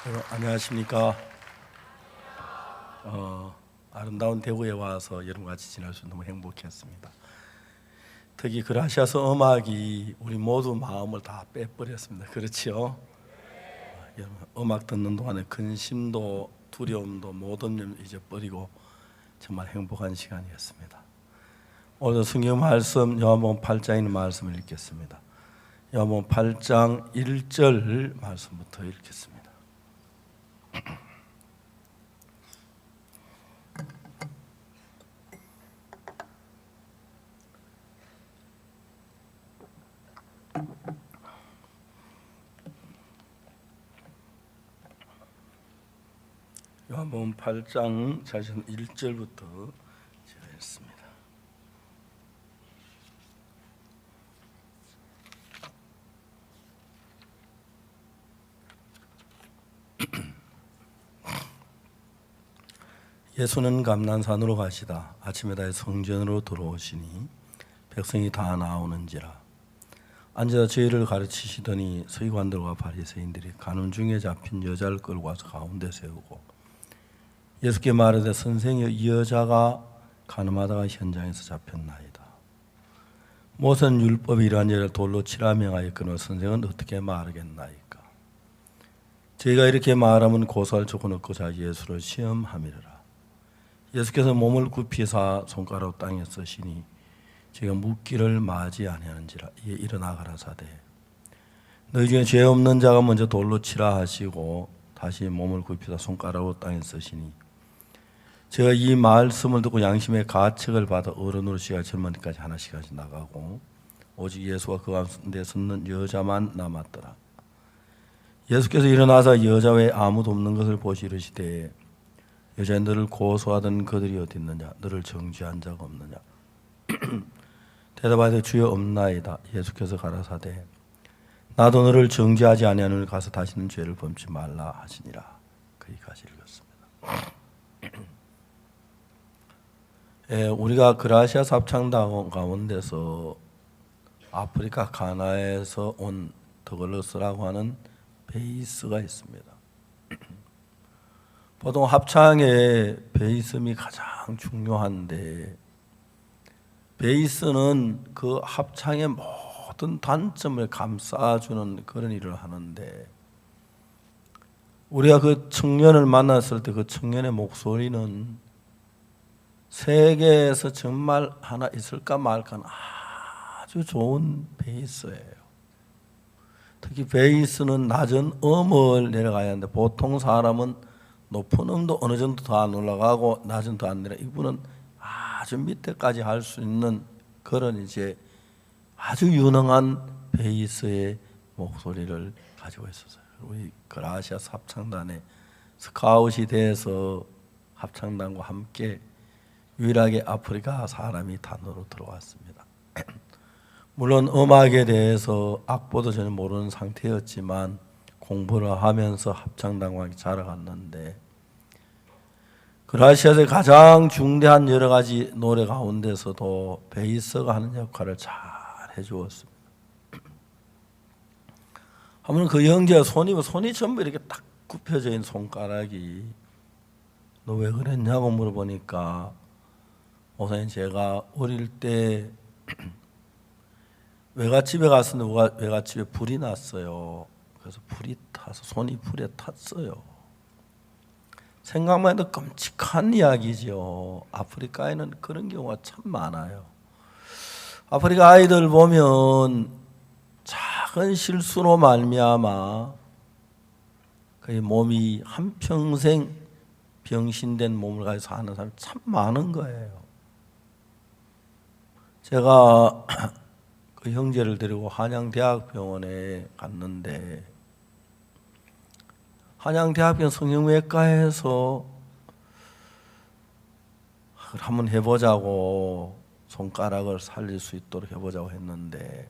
여러분 안녕하십니까? 아름다운 대구에 와서 여러분과 같이 지낼 수 너무 행복했습니다. 특히 그라시아서 음악이 우리 모두 마음을 다 빼버렸습니다. 그렇지요? 여러분 음악 듣는 동안에 근심도 두려움도 모든 점 잊어버리고 정말 행복한 시간이었습니다. 오늘 성경 말씀 요한복음 8장에 있는 말씀을 읽겠습니다. 요한복음 8장 1절 말씀부터 읽겠습니다. 요한복음 8장 1절부터 제가 읽습니다. 예수는 감난산으로 가시다 아침에 다시 성전으로 들어오시니 백성이 다 나오는지라 앉아 저희를 가르치시더니 서기관들과 바리새인들이 가는 중에 잡힌 여자를 끌고 와서 가운데 세우고 예수께 말하되 선생여 이 여자가 가늠하다가 현장에서 잡혔나이다. 모세는 율법이 이러한 여자를 돌로 치라 명하였거늘 선생은 어떻게 말하겠나이까. 저희가 이렇게 말하면 고소할 조건 없고 자 예수를 시험함이라. 예수께서 몸을 굽히사 손가락 땅에 쓰시니 제가 묻기를 마지 아니하는지라. 이에 일어나 가라사대 너희 중에 죄 없는 자가 먼저 돌로 치라 하시고 다시 몸을 굽히사 손가락으로 땅에 쓰시니 제가 이 말씀을 듣고 양심의 가책을 받아 어른으로 시가 젊은 때까지 하나씩 나가고 오직 예수와 그 가운데 섰는 여자만 남았더라. 예수께서 일어나서 여자 외에 아무도 없는 것을 보시 이르시되 여자여 너를 고소하던 그들이 어디 있느냐 너를 정죄한 자가 없느냐. 대답하되 주여 없나이다. 예수께서 가라사대 나도 너를 정죄하지 아니하노니 가서 다시는 죄를 범치 말라 하시니라. 거기까지 읽었습니다. 우리가 그라시아 합창단 가운데서 아프리카 가나에서 온 더글러스라고 하는 베이스가 있습니다. 보통 합창의 베이스음이 가장 중요한데 베이스는 그 합창의 모든 단점을 감싸주는 그런 일을 하는데 우리가 그 청년을 만났을 때 그 청년의 목소리는 세계에서 정말 하나 있을까 말까 아주 좋은 베이스예요. 특히 베이스는 낮은 음을 내려가야 하는데 보통 사람은 높은 음도 어느 정도 더 안 올라가고 낮은 더 안 내려. 이분은 아주 밑에까지 할 수 있는 그런 이제 아주 유능한 베이스의 목소리를 가지고 있었어요. 우리 그라시아 합창단에 스카웃이 돼서 합창단과 함께 유일하게 아프리카 사람이 단으로 들어왔습니다. 물론 음악에 대해서 악보도 전혀 모르는 상태였지만 공부를 하면서 합창단과 자라갔는데 그라시아의 가장 중대한 여러 가지 노래 가운데서도 베이스가 하는 역할을 잘 해주었습니다. 한번 그 형제가 손이 전부 이렇게 딱 굽혀져 있는 손가락이 너 왜 그랬냐고 물어보니까 목사님 제가 어릴 때 외갓집에 갔었는데 외갓집에 불이 났어요. 그래서 불이 타서 손이 불에 탔어요. 생각만 해도 끔찍한 이야기죠. 아프리카에는 그런 경우가 참 많아요. 아프리카 아이들 보면 작은 실수로 말미암아 그 몸이 한평생 병신된 몸을 가지고 사는 사람이 참 많은 거예요. 제가 그 형제를 데리고 한양대학병원에 갔는데 한양대학병원 성형외과에서 한번 해보자고 손가락을 살릴 수 있도록 해보자고 했는데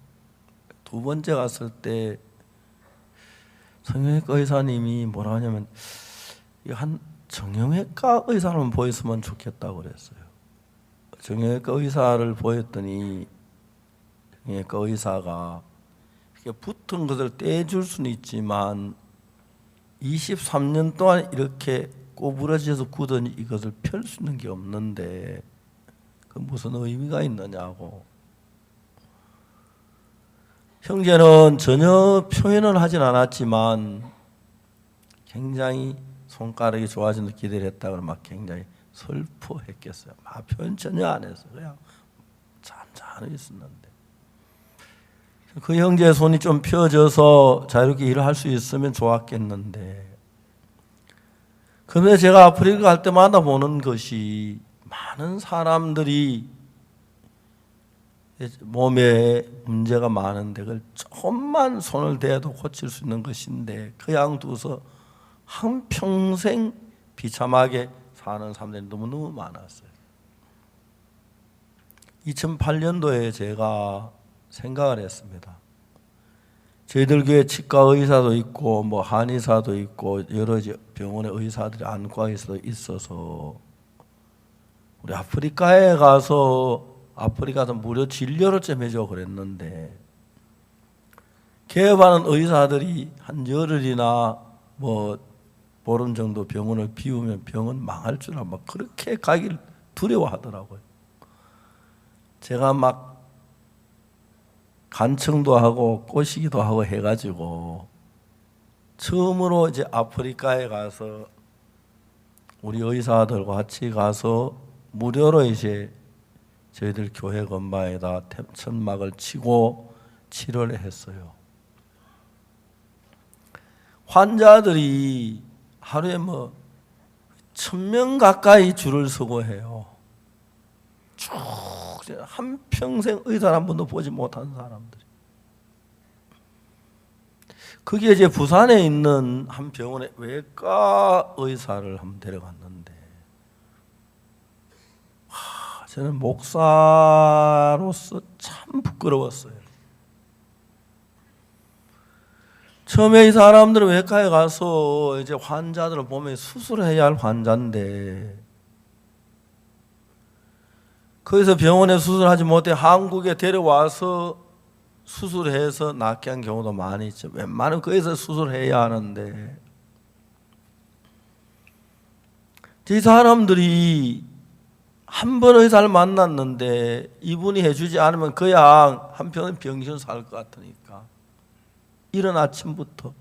두 번째 갔을 때 성형외과 의사님이 뭐라 하냐면 한 정형외과 의사를 보였으면 좋겠다고 그랬어요. 정형외과 의사를 보였더니 정형외과 의사가 이렇게 붙은 것을 떼줄 수는 있지만 23년 동안 이렇게 꼬부러져서 굳은 이것을 펼 수 있는 게 없는데 그 무슨 의미가 있느냐고. 형제는 전혀 표현을 하진 않았지만 굉장히 손가락이 좋아지는 기대를 했다고 막 굉장히 슬퍼했겠어요. 막 표현 전혀 안 했어요. 그냥 잠잠히 있었는데 그 형제의 손이 좀 펴져서 자유롭게 일을 할 수 있으면 좋았겠는데, 그런데 제가 아프리카 갈 때마다 보는 것이 많은 사람들이 몸에 문제가 많은데 그걸 조금만 손을 대도 고칠 수 있는 것인데 그냥 두서 한평생 비참하게 사는 사람들이 너무너무 많았어요. 2008년도에 제가 생각을 했습니다. 저희들 교회 치과 의사도 있고 뭐 한의사도 있고 여러 병원의 의사들이 안과 의사도 있어서 우리 아프리카에 가서 무료 진료를 좀 해줘 그랬는데 개업하는 의사들이 한 열흘이나 뭐 보름 정도 병원을 비우면 병원 망할 줄 알고 막 그렇게 가길 두려워하더라고요. 제가 막 간청도 하고 꼬시기도 하고 해가지고 처음으로 이제 아프리카에 가서 우리 의사들과 같이 가서 무료로 이제 저희들 교회 건물에다 천막을 치고 치료를 했어요. 환자들이 하루에 뭐 1000명 가까이 줄을 서고 해요. 쭉 한평생 의사 한 번도 보지 못한 사람들이. 그게 이제 부산에 있는 한 병원에 외과 의사를 한번 데려갔는데 저는 목사로서 참 부끄러웠어요. 처음에 이 사람들은 외과에 가서 이제 환자들을 보면 수술해야 할 환자인데 거기서 병원에 수술하지 못해 한국에 데려와서 수술해서 낫게 한 경우도 많이 있죠. 웬만하면 거기서 수술해야 하는데 이 사람들이 한 번 의사를 만났는데 이분이 해주지 않으면 그냥 한편은 병신 살 것 같으니까 이른 아침부터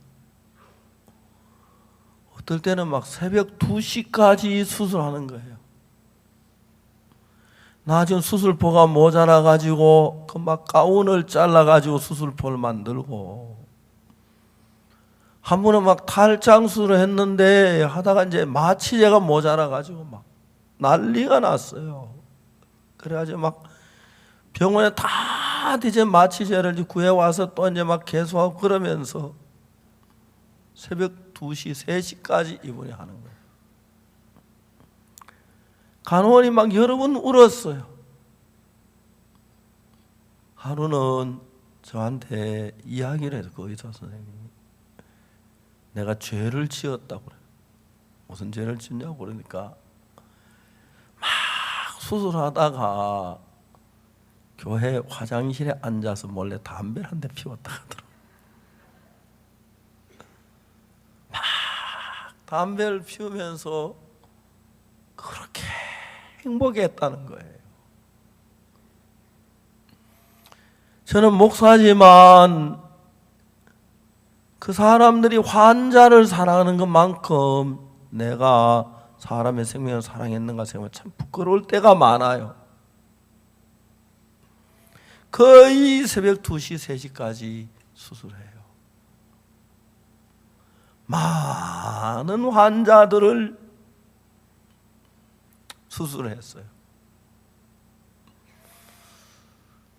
어떨 때는 막 새벽 2시까지 수술하는 거예요. 나 지금 수술포가 모자라 가지고 그 막 가운을 잘라 가지고 수술포를 만들고 한 번은 막 탈장 수술을 했는데 하다가 이제 마취제가 모자라 가지고 막 난리가 났어요. 그래가지고 막 병원에 다 이제 마취제를 구해 와서 또 이제 막 개수하고 그러면서 새벽 2시, 3시까지 이분이 하는 거예요. 간호원이 막 여러 번 울었어요. 하루는 저한테 이야기를 해서 그 의사 선생님이 내가 죄를 지었다고 그래요. 무슨 죄를 지었냐고 그러니까 막 수술하다가 교회 화장실에 앉아서 몰래 담배를 한 대 피웠다 하더라고요. 막 담배를 피우면서 그렇게 행복했다는 거예요. 저는 목사지만 그 사람들이 환자를 사랑하는 것만큼 내가 사람의 생명을 사랑했는가 생각하면 참 부끄러울 때가 많아요. 거의 새벽 2시, 3시까지 수술해요. 많은 환자들을 수술했어요.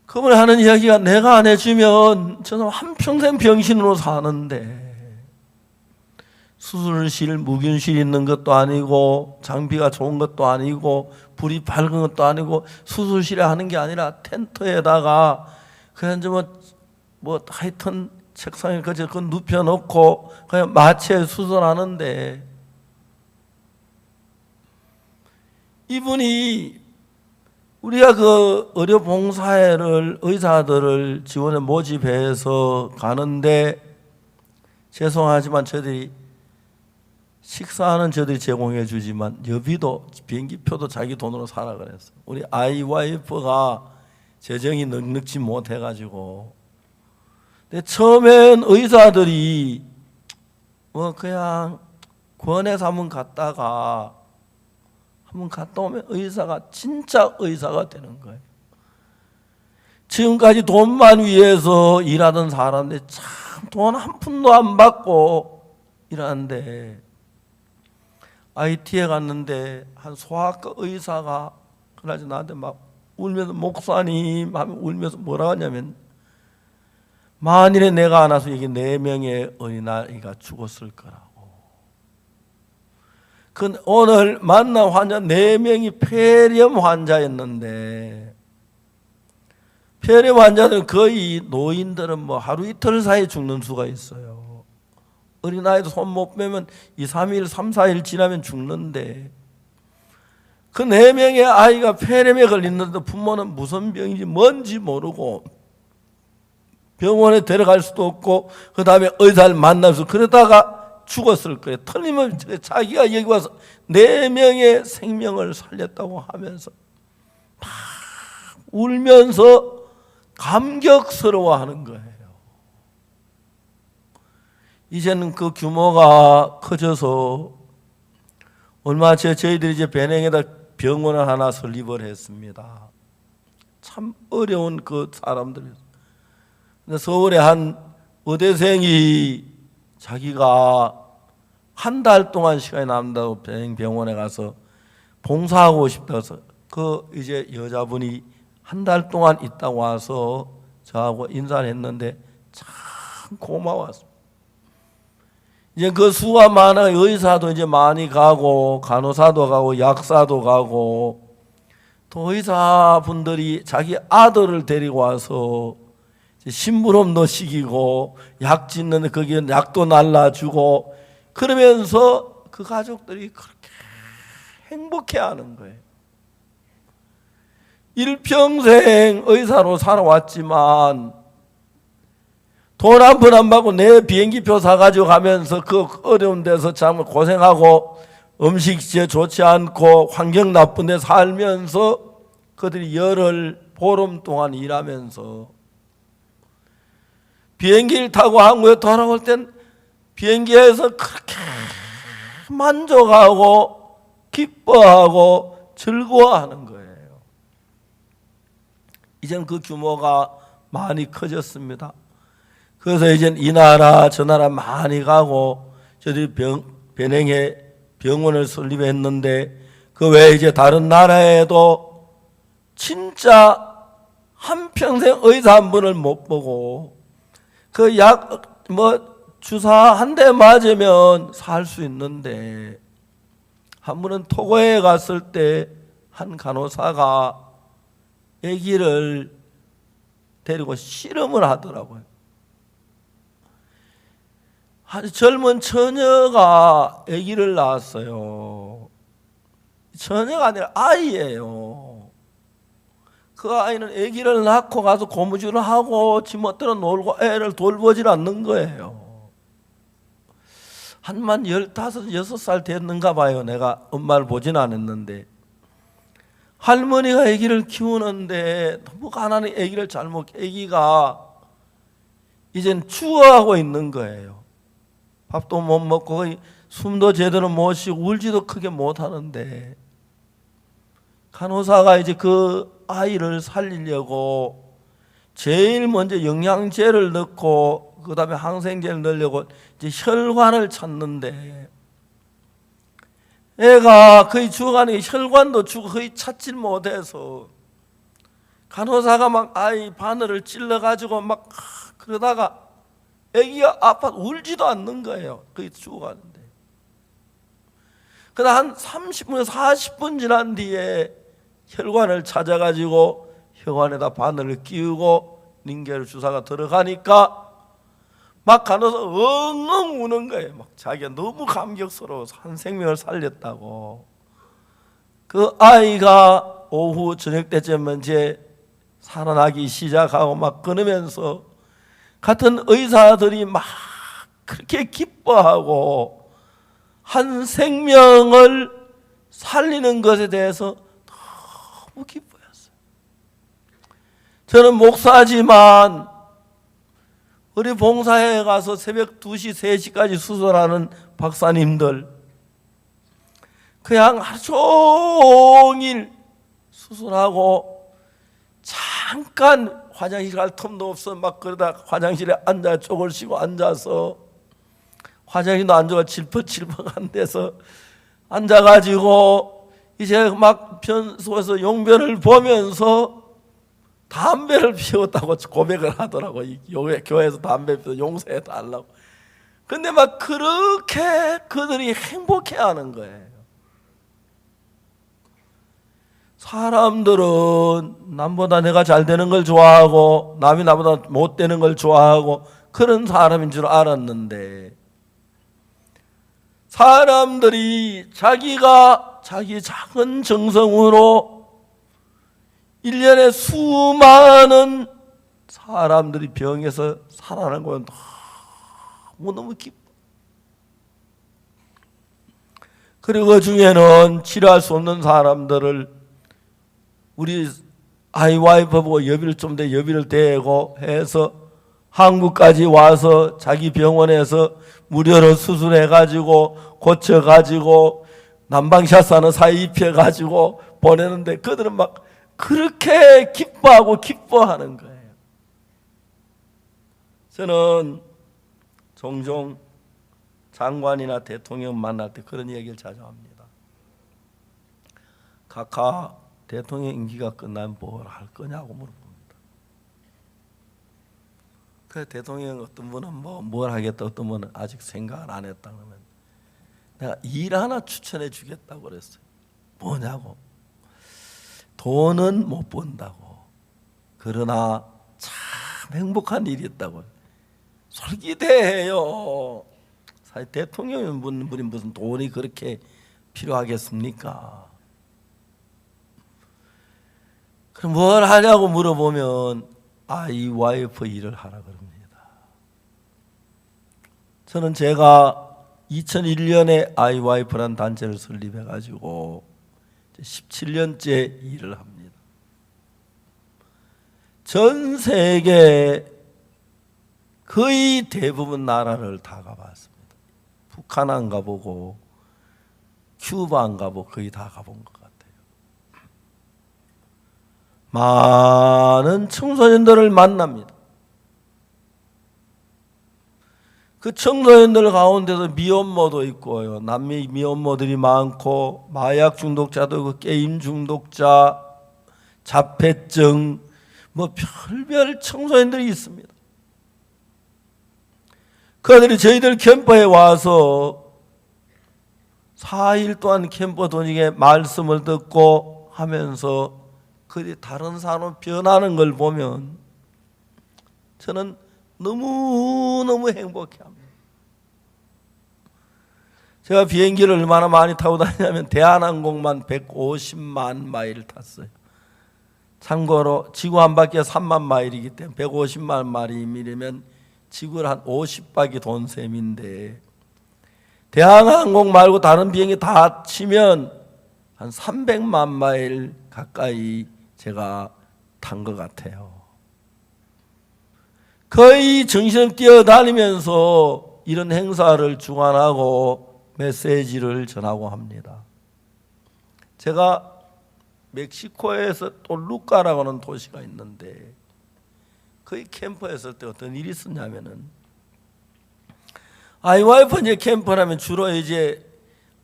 그분이 하는 이야기가 내가 안 해주면 저는 한평생 병신으로 사는데 수술실, 무균실 있는 것도 아니고 장비가 좋은 것도 아니고 불이 밝은 것도 아니고 수술실에 하는 게 아니라 텐트에다가 그냥 뭐 하여튼 책상에 그저 눕혀놓고 그냥 마취해 수술하는데 이분이 우리가 그 의료 봉사회를 의사들을 지원에 모집해서 가는데 죄송하지만 저희들이 식사는 저들이 제공해 주지만 여비도 비행기표도 자기 돈으로 사라 그랬어. 우리 아이 와이프가 재정이 넉넉지 못해가지고. 근데 처음엔 의사들이 뭐 그냥 권해서 한번 갔다 오면 의사가 진짜 의사가 되는 거예요. 지금까지 돈만 위해서 일하던 사람들 참 돈 한 푼도 안 받고 일하는데 IT에 갔는데 한 소아과 의사가 그러지 나한테 막 울면서 목사님 하면 울면서 뭐라고 하냐면 만일에 내가 안 와서 여기 4명의 어린아이가 죽었을 거라고. 그 오늘 만난 환자 4명이 폐렴 환자였는데 폐렴 환자들은 거의 노인들은 뭐 하루 이틀 사이에 죽는 수가 있어요. 어린아이도 손 못 빼면 2, 3일, 3, 4일 지나면 죽는데 그 4명의 아이가 폐렴에 걸렸는데 부모는 무슨 병인지 뭔지 모르고 병원에 데려갈 수도 없고 그 다음에 의사를 만날 수 그러다가 죽었을 거예요. 틀림없이 자기가 여기 와서 4명의 생명을 살렸다고 하면서 막 울면서 감격스러워하는 거예요. 이제는 그 규모가 커져서 얼마 전에 저희들이 이제 배냉에다 병원을 하나 설립을 했습니다. 참 어려운 그 사람들이. 근데 서울에 한 의대생이 자기가 한 달 동안 시간이 남는다고 병원에 가서 봉사하고 싶다고 해서 그 이제 여자분이 한 달 동안 있다가 와서 저하고 인사를 했는데 참 고마웠습니다. 이제 그 수가 많아 의사도 이제 많이 가고 간호사도 가고 약사도 가고 또 의사분들이 자기 아들을 데리고 와서 심부름도 시키고 약 짓는 거기에 약도 날라주고 그러면서 그 가족들이 그렇게 행복해하는 거예요. 일평생 의사로 살아왔지만 돈 한 푼 안 받고 내 비행기표 사가지고 가면서 그 어려운 데서 참 고생하고 음식 좋지 않고 환경 나쁜 데 살면서 그들이 열흘 보름 동안 일하면서 비행기를 타고 한국에 돌아올 땐 비행기에서 그렇게 만족하고 기뻐하고 즐거워하는 거예요. 이제는 그 규모가 많이 커졌습니다. 그래서 이제 이 나라 저 나라 많이 가고 저들이 배냉에 병원을 설립했는데 그 외에 이제 다른 나라에도 진짜 한평생 의사 한 분을 못 보고 그 약 주사 한 대 맞으면 살 수 있는데 한 분은 토고에 갔을 때 한 간호사가 아기를 데리고 실험을 하더라고요. 한 젊은 처녀가 아기를 낳았어요. 처녀가 아니라 아이예요. 그 아이는 아기를 낳고 가서 고무줄을 하고 지멋대로 놀고 애를 돌보질 않는 거예요. 한만 15, 6살 됐는가 봐요. 내가 엄마를 보진 않았는데 할머니가 아기를 키우는데 너무 가난한 아기를 아기가 이젠 죽어가고 있는 거예요. 밥도 못 먹고 숨도 제대로 못 쉬고 울지도 크게 못 하는데 간호사가 이제 그 아이를 살리려고 제일 먼저 영양제를 넣고 그 다음에 항생제를 넣으려고 이제 혈관을 찾는데 애가 거의 죽어가는 혈관도 거의 찾질 못해서 간호사가 막 아이 바늘을 찔러가지고 막 그러다가 애기가 아파 울지도 않는 거예요. 거의 죽어가는데. 그러다 한 30분, 40분 지난 뒤에 혈관을 찾아가지고 혈관에다 바늘을 끼우고 링겔 주사가 들어가니까 막 간호사 엉엉 우는 거예요. 막 자기가 너무 감격스러워서 한 생명을 살렸다고. 그 아이가 오후 저녁 때쯤은 이제 살아나기 시작하고 막 그러면서 같은 의사들이 막 그렇게 기뻐하고 한 생명을 살리는 것에 대해서 너무 기뻐했어요. 저는 목사지만 우리 봉사에 가서 새벽 2시, 3시까지 수술하는 박사님들 그냥 하루 종일 수술하고 잠깐 화장실 갈 틈도 없어 막 그러다 화장실에 앉아 쪽을 쉬고 앉아서 화장실도 안 좋아 질퍽질퍽한 데서 앉아가지고 이제 막 변소에서 용변을 보면서 담배를 피웠다고 고백을 하더라고. 교회에서 담배 피워 용서해 달라고. 근데 막 그렇게 그들이 행복해하는 거예요. 사람들은 남보다 내가 잘 되는 걸 좋아하고 남이 나보다 못 되는 걸 좋아하고 그런 사람인 줄 알았는데, 사람들이 자기가 자기 작은 정성으로 1년에 수많은 사람들이 병에서 살아나는 건 너무너무 기뻐. 그리고 그 중에는 치료할 수 없는 사람들을 우리 아이와이프 보고 여비를 좀 더 여비를 대고 해서 한국까지 와서 자기 병원에서 무료로 수술해가지고 고쳐가지고 난방샷사는 사이 입혀가지고 보내는데 그들은 막 그렇게 기뻐하고 기뻐하는 거예요. 저는 종종 장관이나 대통령 만날 때 그런 얘기를 자주 합니다. 각하 대통령 임기가 끝나면 뭘 할 거냐고 물어봅니다. 그 대통령 어떤 분은 뭘 하겠다, 어떤 분은 아직 생각을 안 했다 그러면 내가 일 하나 추천해 주겠다고 그랬어요. 뭐냐고. 돈은 못 번다고. 그러나 참 행복한 일이 있다고. 솔깃해요. 사실 대통령분이 무슨 돈이 그렇게 필요하겠습니까? 그럼 뭘 하냐고 물어보면 아이와이프 일을 하라 그럽니다. 저는 제가 2001년에 아이와이프라는 단체를 설립해가지고 17년째 일을 합니다. 전 세계 거의 대부분 나라를 다 가봤습니다. 북한 안 가보고 큐바 안 가보고 거의 다 가본 것 같아요. 많은 청소년들을 만납니다. 그 청소년들 가운데서 미혼모도 있고요. 남미 미혼모들이 많고 마약 중독자도 있고 게임 중독자, 자폐증 뭐 별별 청소년들이 있습니다. 그들이 저희들 캠퍼에 와서 4일 동안 캠퍼 도중에 말씀을 듣고 하면서 그들이 다른 사람으로 변하는 걸 보면 저는 너무너무 행복해합니다. 제가 비행기를 얼마나 많이 타고 다니냐면 대한항공만 150만 마일을 탔어요. 참고로 지구 한 바퀴가 3만 마일이기 때문에 150만 마일이면 지구를 한 50바퀴 돈 셈인데 대한항공 말고 다른 비행기 다 치면 한 300만 마일 가까이 제가 탄 것 같아요. 거의 정신을 뛰어다니면서 이런 행사를 주관하고 메시지를 전하고 합니다. 제가 멕시코에서 톨루카라고 하는 도시가 있는데 거기 캠프에 있을 때 어떤 일이 있었냐면은 아이와이프 이제 캠프라면 주로 이제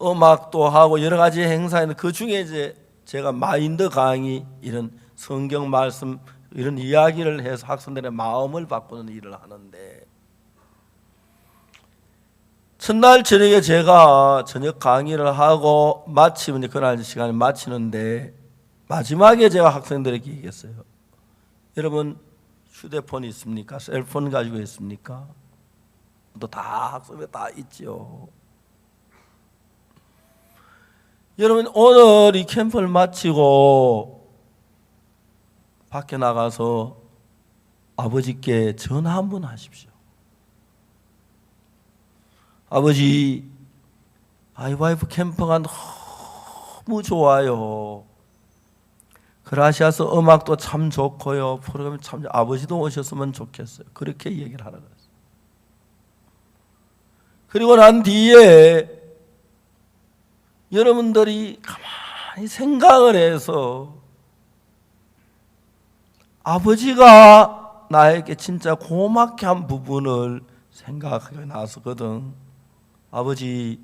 음악도 하고 여러 가지 행사인데 그 중에 이제 제가 마인드 강의 이런 성경 말씀 이런 이야기를 해서 학생들의 마음을 바꾸는 일을 하는데 첫날 저녁에 제가 저녁 강의를 하고 마치면 이제 그날 시간을 마치는데 마지막에 제가 학생들에게 얘기했어요. 여러분 휴대폰이 있습니까? 셀폰 가지고 있습니까? 또 다 학습에 다 있죠. 여러분 오늘 이 캠프를 마치고 밖에 나가서 아버지께 전화 한번 하십시오. 아버지, 아이와이프 캠프가 너무 좋아요. 그라시아스 음악도 참 좋고요. 프로그램 참 아버지도 오셨으면 좋겠어요. 그렇게 얘기를 하라 그랬어요. 그리고 난 뒤에 여러분들이 가만히 생각을 해서 아버지가 나에게 진짜 고맙게 한 부분을 생각하게 나서거든. 아버지,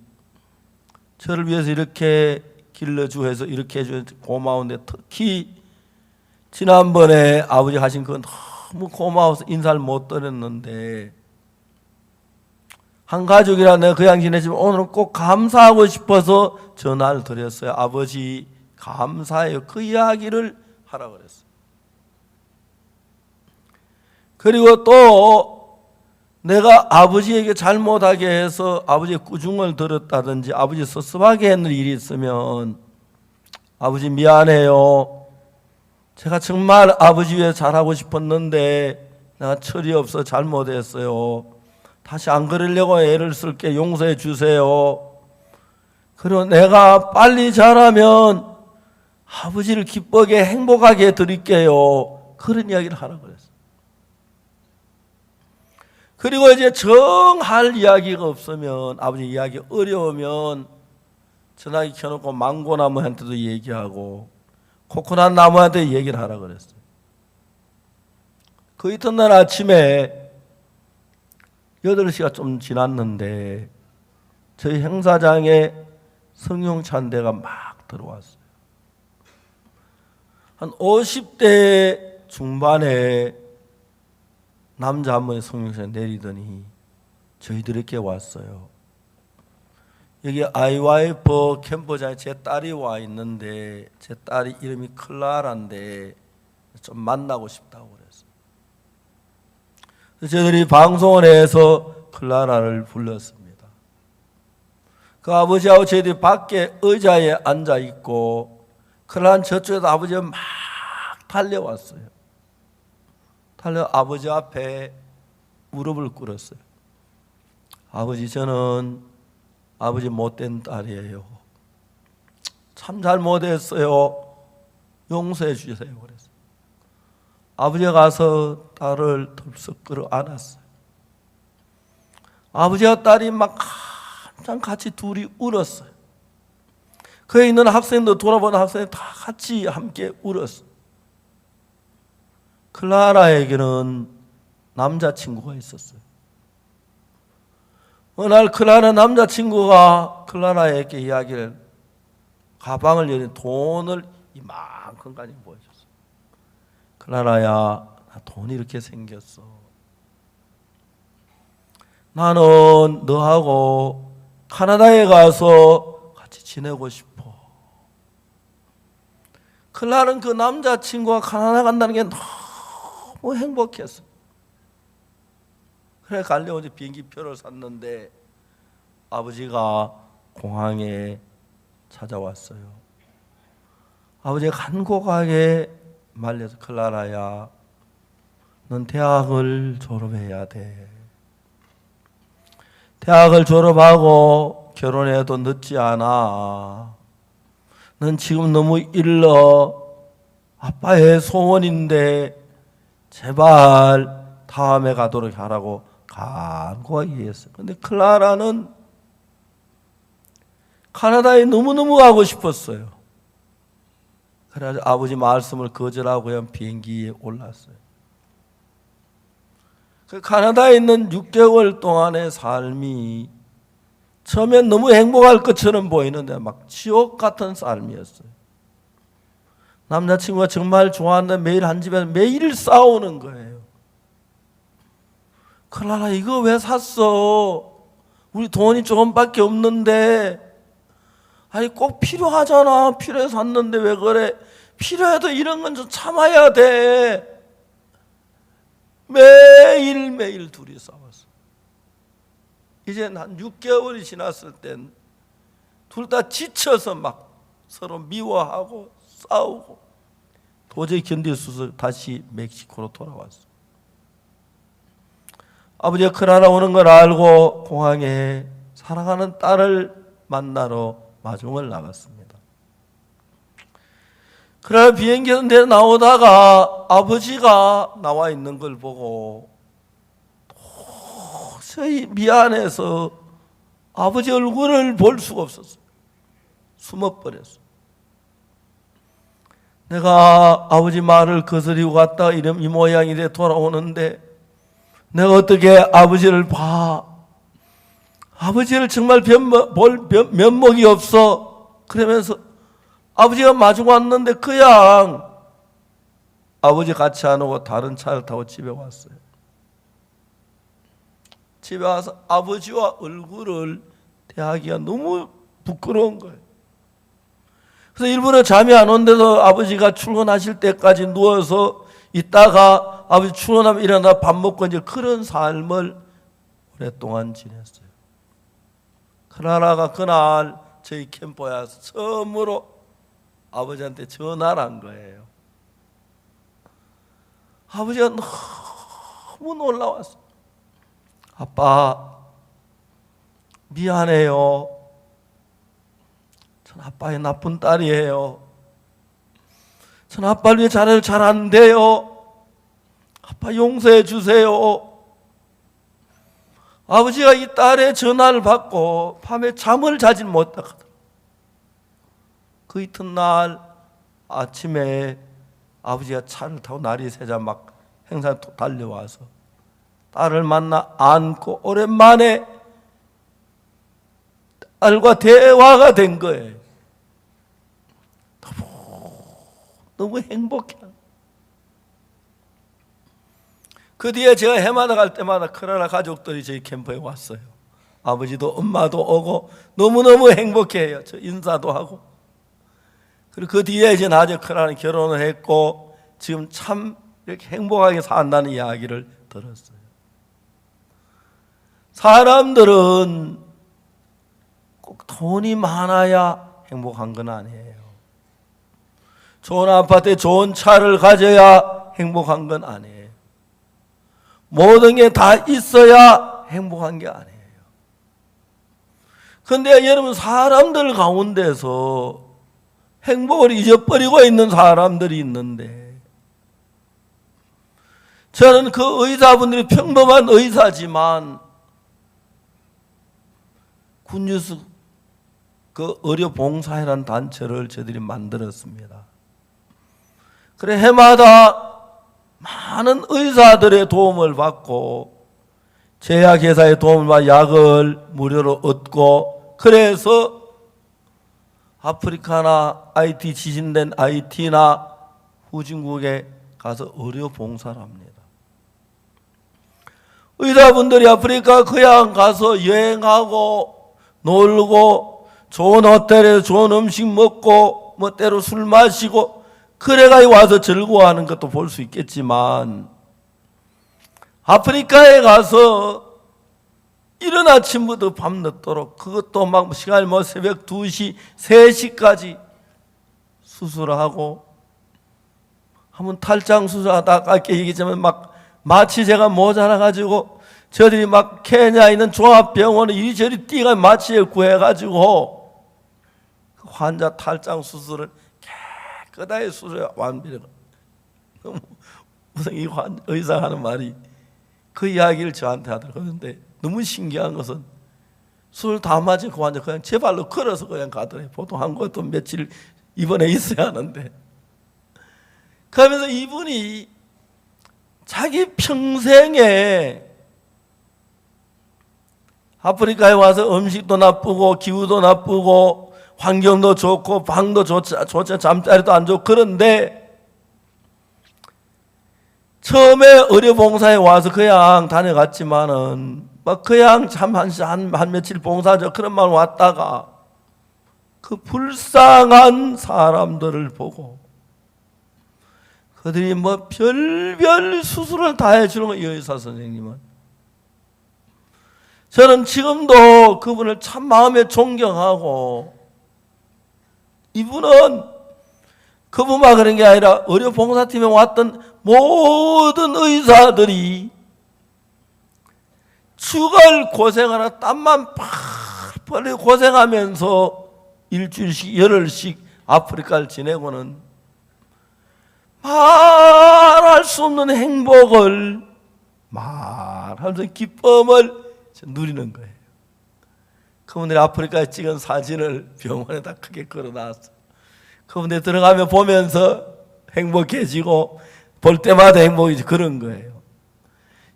저를 위해서 이렇게 길러주고 해서 이렇게 해줘서 고마운데, 특히 지난번에 아버지 하신 건 너무 고마워서 인사를 못 드렸는데, 한 가족이라 내가 그냥 지내지만 오늘은 꼭 감사하고 싶어서 전화를 드렸어요. 아버지 감사해요. 그 이야기를 하라 그랬어요. 그리고 또 내가 아버지에게 잘못하게 해서 아버지의 꾸중을 들었다든지 아버지 섭섭하게 했는 일이 있으면 아버지 미안해요. 제가 정말 아버지 위해 잘하고 싶었는데 내가 철이 없어 잘못했어요. 다시 안 그러려고 애를 쓸게 용서해 주세요. 그리고 내가 빨리 자라면 아버지를 기쁘게 행복하게 드릴게요. 그런 이야기를 하라고 그랬어요. 그리고 이제 정할 이야기가 없으면 아버지 이야기 어려우면 전화기 켜놓고 망고나무한테도 얘기하고 코코넛 나무한테 얘기를 하라고 그랬어요. 그 이튿날 아침에 8시가 좀 지났는데 저희 행사장에 성령찬대가 막 들어왔어요. 한 50대 중반에 남자 한 분이 성령찬 내리더니 저희들에게 왔어요. 여기 아이와이프 캠프장에 제 딸이 와 있는데 제 딸이 이름이 클라라인데 좀 만나고 싶다고 그랬어요. 그래서 저희들이 방송을 해서 클라라를 불렀습니다. 그 아버지하고 저희들이 밖에 의자에 앉아 있고 클라라는 저쪽에서 아버지가 막 달려왔어요. 달려 아버지 앞에 무릎을 꿇었어요. 아버지, 저는 아버지 못된 딸이에요. 참 잘못했어요. 용서해 주세요. 그랬어요. 아버지가 가서 딸을 덜썩 끌어 안았어요. 아버지와 딸이 막 한참 같이 둘이 울었어요. 거기 있는 학생도 돌아보는 학생이 다 같이 함께 울었어요. 클라라에게는 남자친구가 있었어요. 어느 날 클라라 남자친구가 클라라에게 이야기를 가방을 열린 돈을 이만큼까지 보여줬어요. 클라라야, 나 돈이 이렇게 생겼어. 나는 너하고 카나다에 가서 같이 지내고 싶어. 클라라는 그 남자친구가 카나다 간다는 게 너무 행복했어. 그래 가려고 이제 비행기표를 샀는데 아버지가 공항에 찾아왔어요. 아버지가 간곡하게 말려서 클라라야, 넌 대학을 졸업해야 돼. 대학을 졸업하고 결혼해도 늦지 않아. 넌 지금 너무 일러. 아빠의 소원인데 제발 다음에 가도록 하라고 간곡하게 얘기했어요. 근데 클라라는 카나다에 너무너무 가고 싶었어요. 그래서 아버지 말씀을 거절하고 그냥 비행기에 올랐어요. 그 카나다에 있는 6개월 동안의 삶이 처음엔 너무 행복할 것처럼 보이는데 막 지옥 같은 삶이었어요. 남자친구가 정말 좋아하는데 매일 한 집에서 매일 싸우는 거예요. 클라라, 이거 왜 샀어? 우리 돈이 조금밖에 없는데. 아니 꼭 필요하잖아. 필요해서 샀는데 왜 그래? 필요해도 이런 건 좀 참아야 돼. 매일매일 둘이 싸웠어. 이제 한 6개월이 지났을 땐 둘 다 지쳐서 막 서로 미워하고 싸우고 도저히 견딜 수 없어서 다시 멕시코로 돌아왔어. 아버지가 클라라 오는 걸 알고 공항에 사랑하는 딸을 만나러 마중을 나갔습니다. 그러나 비행기에서 내려나오다가 아버지가 나와 있는 걸 보고 도저히 미안해서 아버지 얼굴을 볼 수가 없었어요. 숨어버렸어요. 내가 아버지 말을 거스리고 갔다 이 모양이 돼 돌아오는데 내가 어떻게 아버지를 봐? 아버지를 정말 볼 면목이 없어. 그러면서 아버지가 마중 왔는데 그냥 아버지 같이 안 오고 다른 차를 타고 집에 왔어요. 집에 와서 아버지와 얼굴을 대하기가 너무 부끄러운 거예요. 그래서 일부러 잠이 안 온데도 아버지가 출근하실 때까지 누워서 있다가 아버지 출근하면 일어나 밥 먹고 이제 그런 삶을 오랫동안 지냈어요. 그러다가 그날 저희 캠프에 와서 처음으로 아버지한테 전화를 한 거예요. 아버지가 너무 놀라웠어요. 아빠, 미안해요. 전 아빠의 나쁜 딸이에요. 전 아빠를 위해 잘 안 돼요. 아빠 용서해 주세요. 아버지가 이 딸의 전화를 받고 밤에 잠을 자질 못하거든. 그 이튿날 아침에 아버지가 차를 타고 날이 새자 막 행사에 달려와서 딸을 만나 안고 오랜만에 딸과 대화가 된 거예요. 너무 행복해. 그 뒤에 제가 해마다 갈 때마다 크라라 가족들이 저희 캠프에 왔어요. 아버지도 엄마도 오고 너무너무 행복해요. 저 인사도 하고. 그리고 그 뒤에 이제 나중에 크라라는 결혼을 했고 지금 참 이렇게 행복하게 산다는 이야기를 들었어요. 사람들은 꼭 돈이 많아야 행복한 건 아니에요. 좋은 아파트에 좋은 차를 가져야 행복한 건 아니에요. 모든 게 다 있어야 행복한 게 아니에요. 그런데 여러분 사람들 가운데서 행복을 잊어버리고 있는 사람들이 있는데 저는 그 의사분들이 평범한 의사지만 군유수 그 의료봉사회라는 단체를 저희들이 만들었습니다. 그래 해마다 많은 의사들의 도움을 받고 제약회사의 도움을 받아 약을 무료로 얻고 그래서 아프리카나 IT 지진된 IT나 후진국에 가서 의료봉사를 합니다. 의사분들이 아프리카 그양 가서 여행하고 놀고 좋은 호텔에서 좋은 음식 먹고 뭐 때로 술 마시고 그래가 와서 즐거워하는 것도 볼 수 있겠지만 아프리카에 가서 이른 아침부터 밤늦도록 그것도 막 시간이 뭐 새벽 2시, 3시까지 수술하고 한번 탈장 수술하다가 아까 얘기했지만 막 마취 제가 모자라가지고 저들이 막 케냐에 있는 종합병원에 이리저리 뛰가 마취를 구해가지고 그 환자 탈장 수술을 깨끗하게 수술해 완비를 너무 무슨 이 의사가 하는 말이 그 이야기를 저한테 하더라고요. 그런데 너무 신기한 것은 수술 다 맞은 그 환자 그냥 제 발로 걸어서 그냥 가더래요. 보통 한 것도 며칠 입원해 있어야 하는데 그러면서 이분이 자기 평생에 아프리카에 와서 음식도 나쁘고 기후도 나쁘고 환경도 좋고 방도 좋지 잠자리도 안 좋고 그런데 처음에 의료봉사에 와서 그냥 다녀갔지만은 막 그냥 참 한 며칠 봉사죠 그런 말 왔다가 그 불쌍한 사람들을 보고 그들이 뭐 별별 수술을 다 해주는 거예요. 의사 선생님은 저는 지금도 그분을 참 마음에 존경하고 이분은 그분만 그런 게 아니라 의료봉사팀에 왔던 모든 의사들이 죽을 고생하라 땀만 빨리 고생하면서 일주일씩 열흘씩 아프리카를 지내고는 말할 수 없는 행복을, 말할 수 없는 기쁨을 누리는 거예요. 그분들이 아프리카에 찍은 사진을 병원에다 크게 걸어놨어요. 그분들이 들어가면 보면서 행복해지고 볼 때마다 행복해지고 그런 거예요.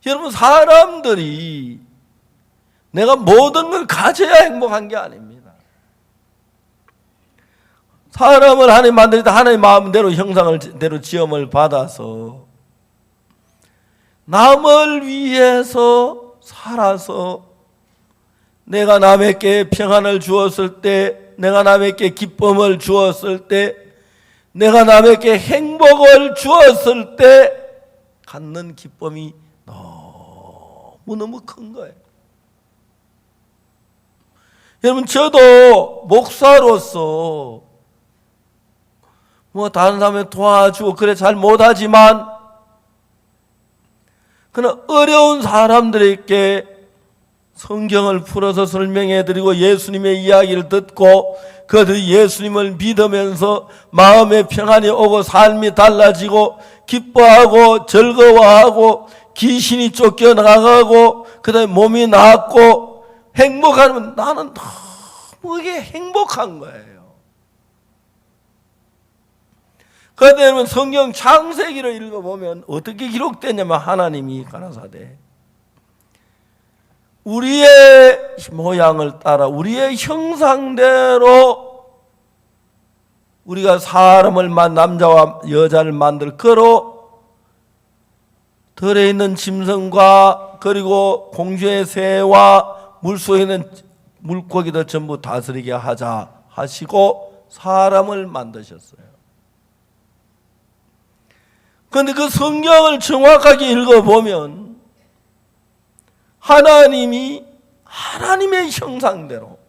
여러분, 사람들이 내가 모든 걸 가져야 행복한 게 아닙니다. 사람을 하나님 만들 때 하나님 마음대로 형상대로 지음을 받아서 남을 위해서 살아서 내가 남에게 평안을 주었을 때, 내가 남에게 기쁨을 주었을 때, 내가 남에게 행복을 주었을 때 갖는 기쁨이 너무너무 큰 거예요. 여러분, 저도 목사로서 뭐 다른 사람을 도와주고 그래 잘 못하지만 그러나 어려운 사람들에게 성경을 풀어서 설명해드리고 예수님의 이야기를 듣고 그들이 예수님을 믿으면서 마음의 평안이 오고 삶이 달라지고 기뻐하고 즐거워하고 귀신이 쫓겨나가고 그 다음에 몸이 낫고 행복하면 나는 너무 이게 행복한 거예요. 그런데 여러분, 성경 창세기를 읽어보면 어떻게 기록되냐면 하나님이 가라사대 우리의 모양을 따라 우리의 형상대로 우리가 사람을 남자와 여자를 만들 거로 들에 있는 짐승과 그리고 공중의 새와 물속에 있는 물고기도 전부 다스리게 하자 하시고 사람을 만드셨어요. 그런데 그 성경을 정확하게 읽어보면 하나님이 하나님의 형상대로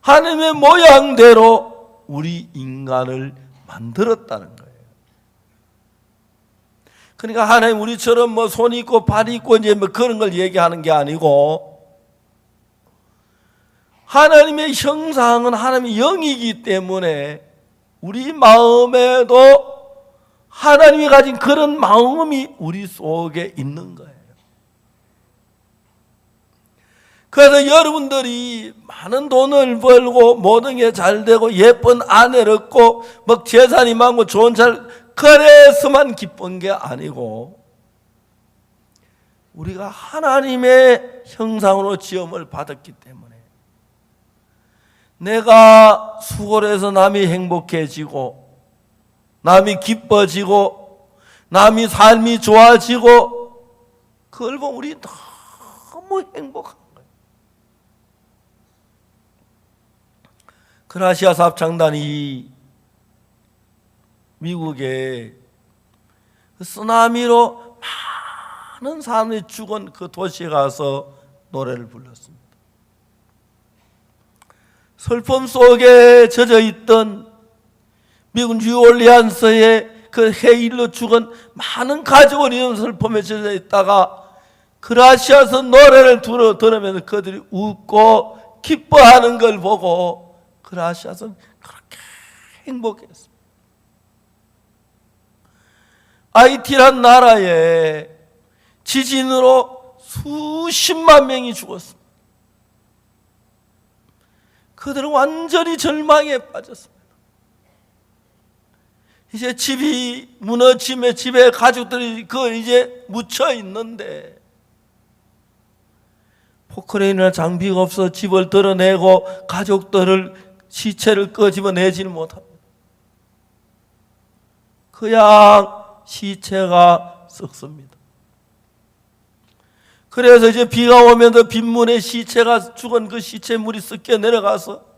하나님의 모양대로 우리 인간을 만들었다는 거예요. 그러니까 하나님 우리처럼 뭐 손이 있고 발이 있고 이제 뭐 그런 걸 얘기하는 게 아니고 하나님의 형상은 하나님의 영이기 때문에 우리 마음에도 하나님이 가진 그런 마음이 우리 속에 있는 거예요. 그래서 여러분들이 많은 돈을 벌고 모든 게 잘 되고 예쁜 아내를 얻고 막 재산이 많고 좋은 차 그래서만 기쁜 게 아니고 우리가 하나님의 형상으로 지음을 받았기 때문에 내가 수고를 해서 남이 행복해지고 남이 기뻐지고 남이 삶이 좋아지고 그걸 보면 우리 너무 행복한 거예요. 그라시아 합창단이 미국에 쓰나미로 많은 사람이 죽은 그 도시에 가서 노래를 불렀습니다. 슬픔 속에 젖어 있던 미국 뉴올리안스의 그 해일로 죽은 많은 가족을 이런 슬픔에 젖어 있다가 그라시아서 노래를 들으면서 그들이 웃고 기뻐하는 걸 보고 그라시아서는 그렇게 행복했습니다. 아이티란 나라에 지진으로 수십만 명이 죽었습니다. 그들은 완전히 절망에 빠졌습니다. 이제 집이 무너지며 집에 가족들이 이제 묻혀 있는데 포크레인이나 장비가 없어 집을 드러내고 가족들을 시체를 끄집어내지는 못합니다. 그냥 시체가 썩습니다. 그래서 이제 비가 오면서 빗물에 시체가 죽은 그 시체물이 섞여 내려가서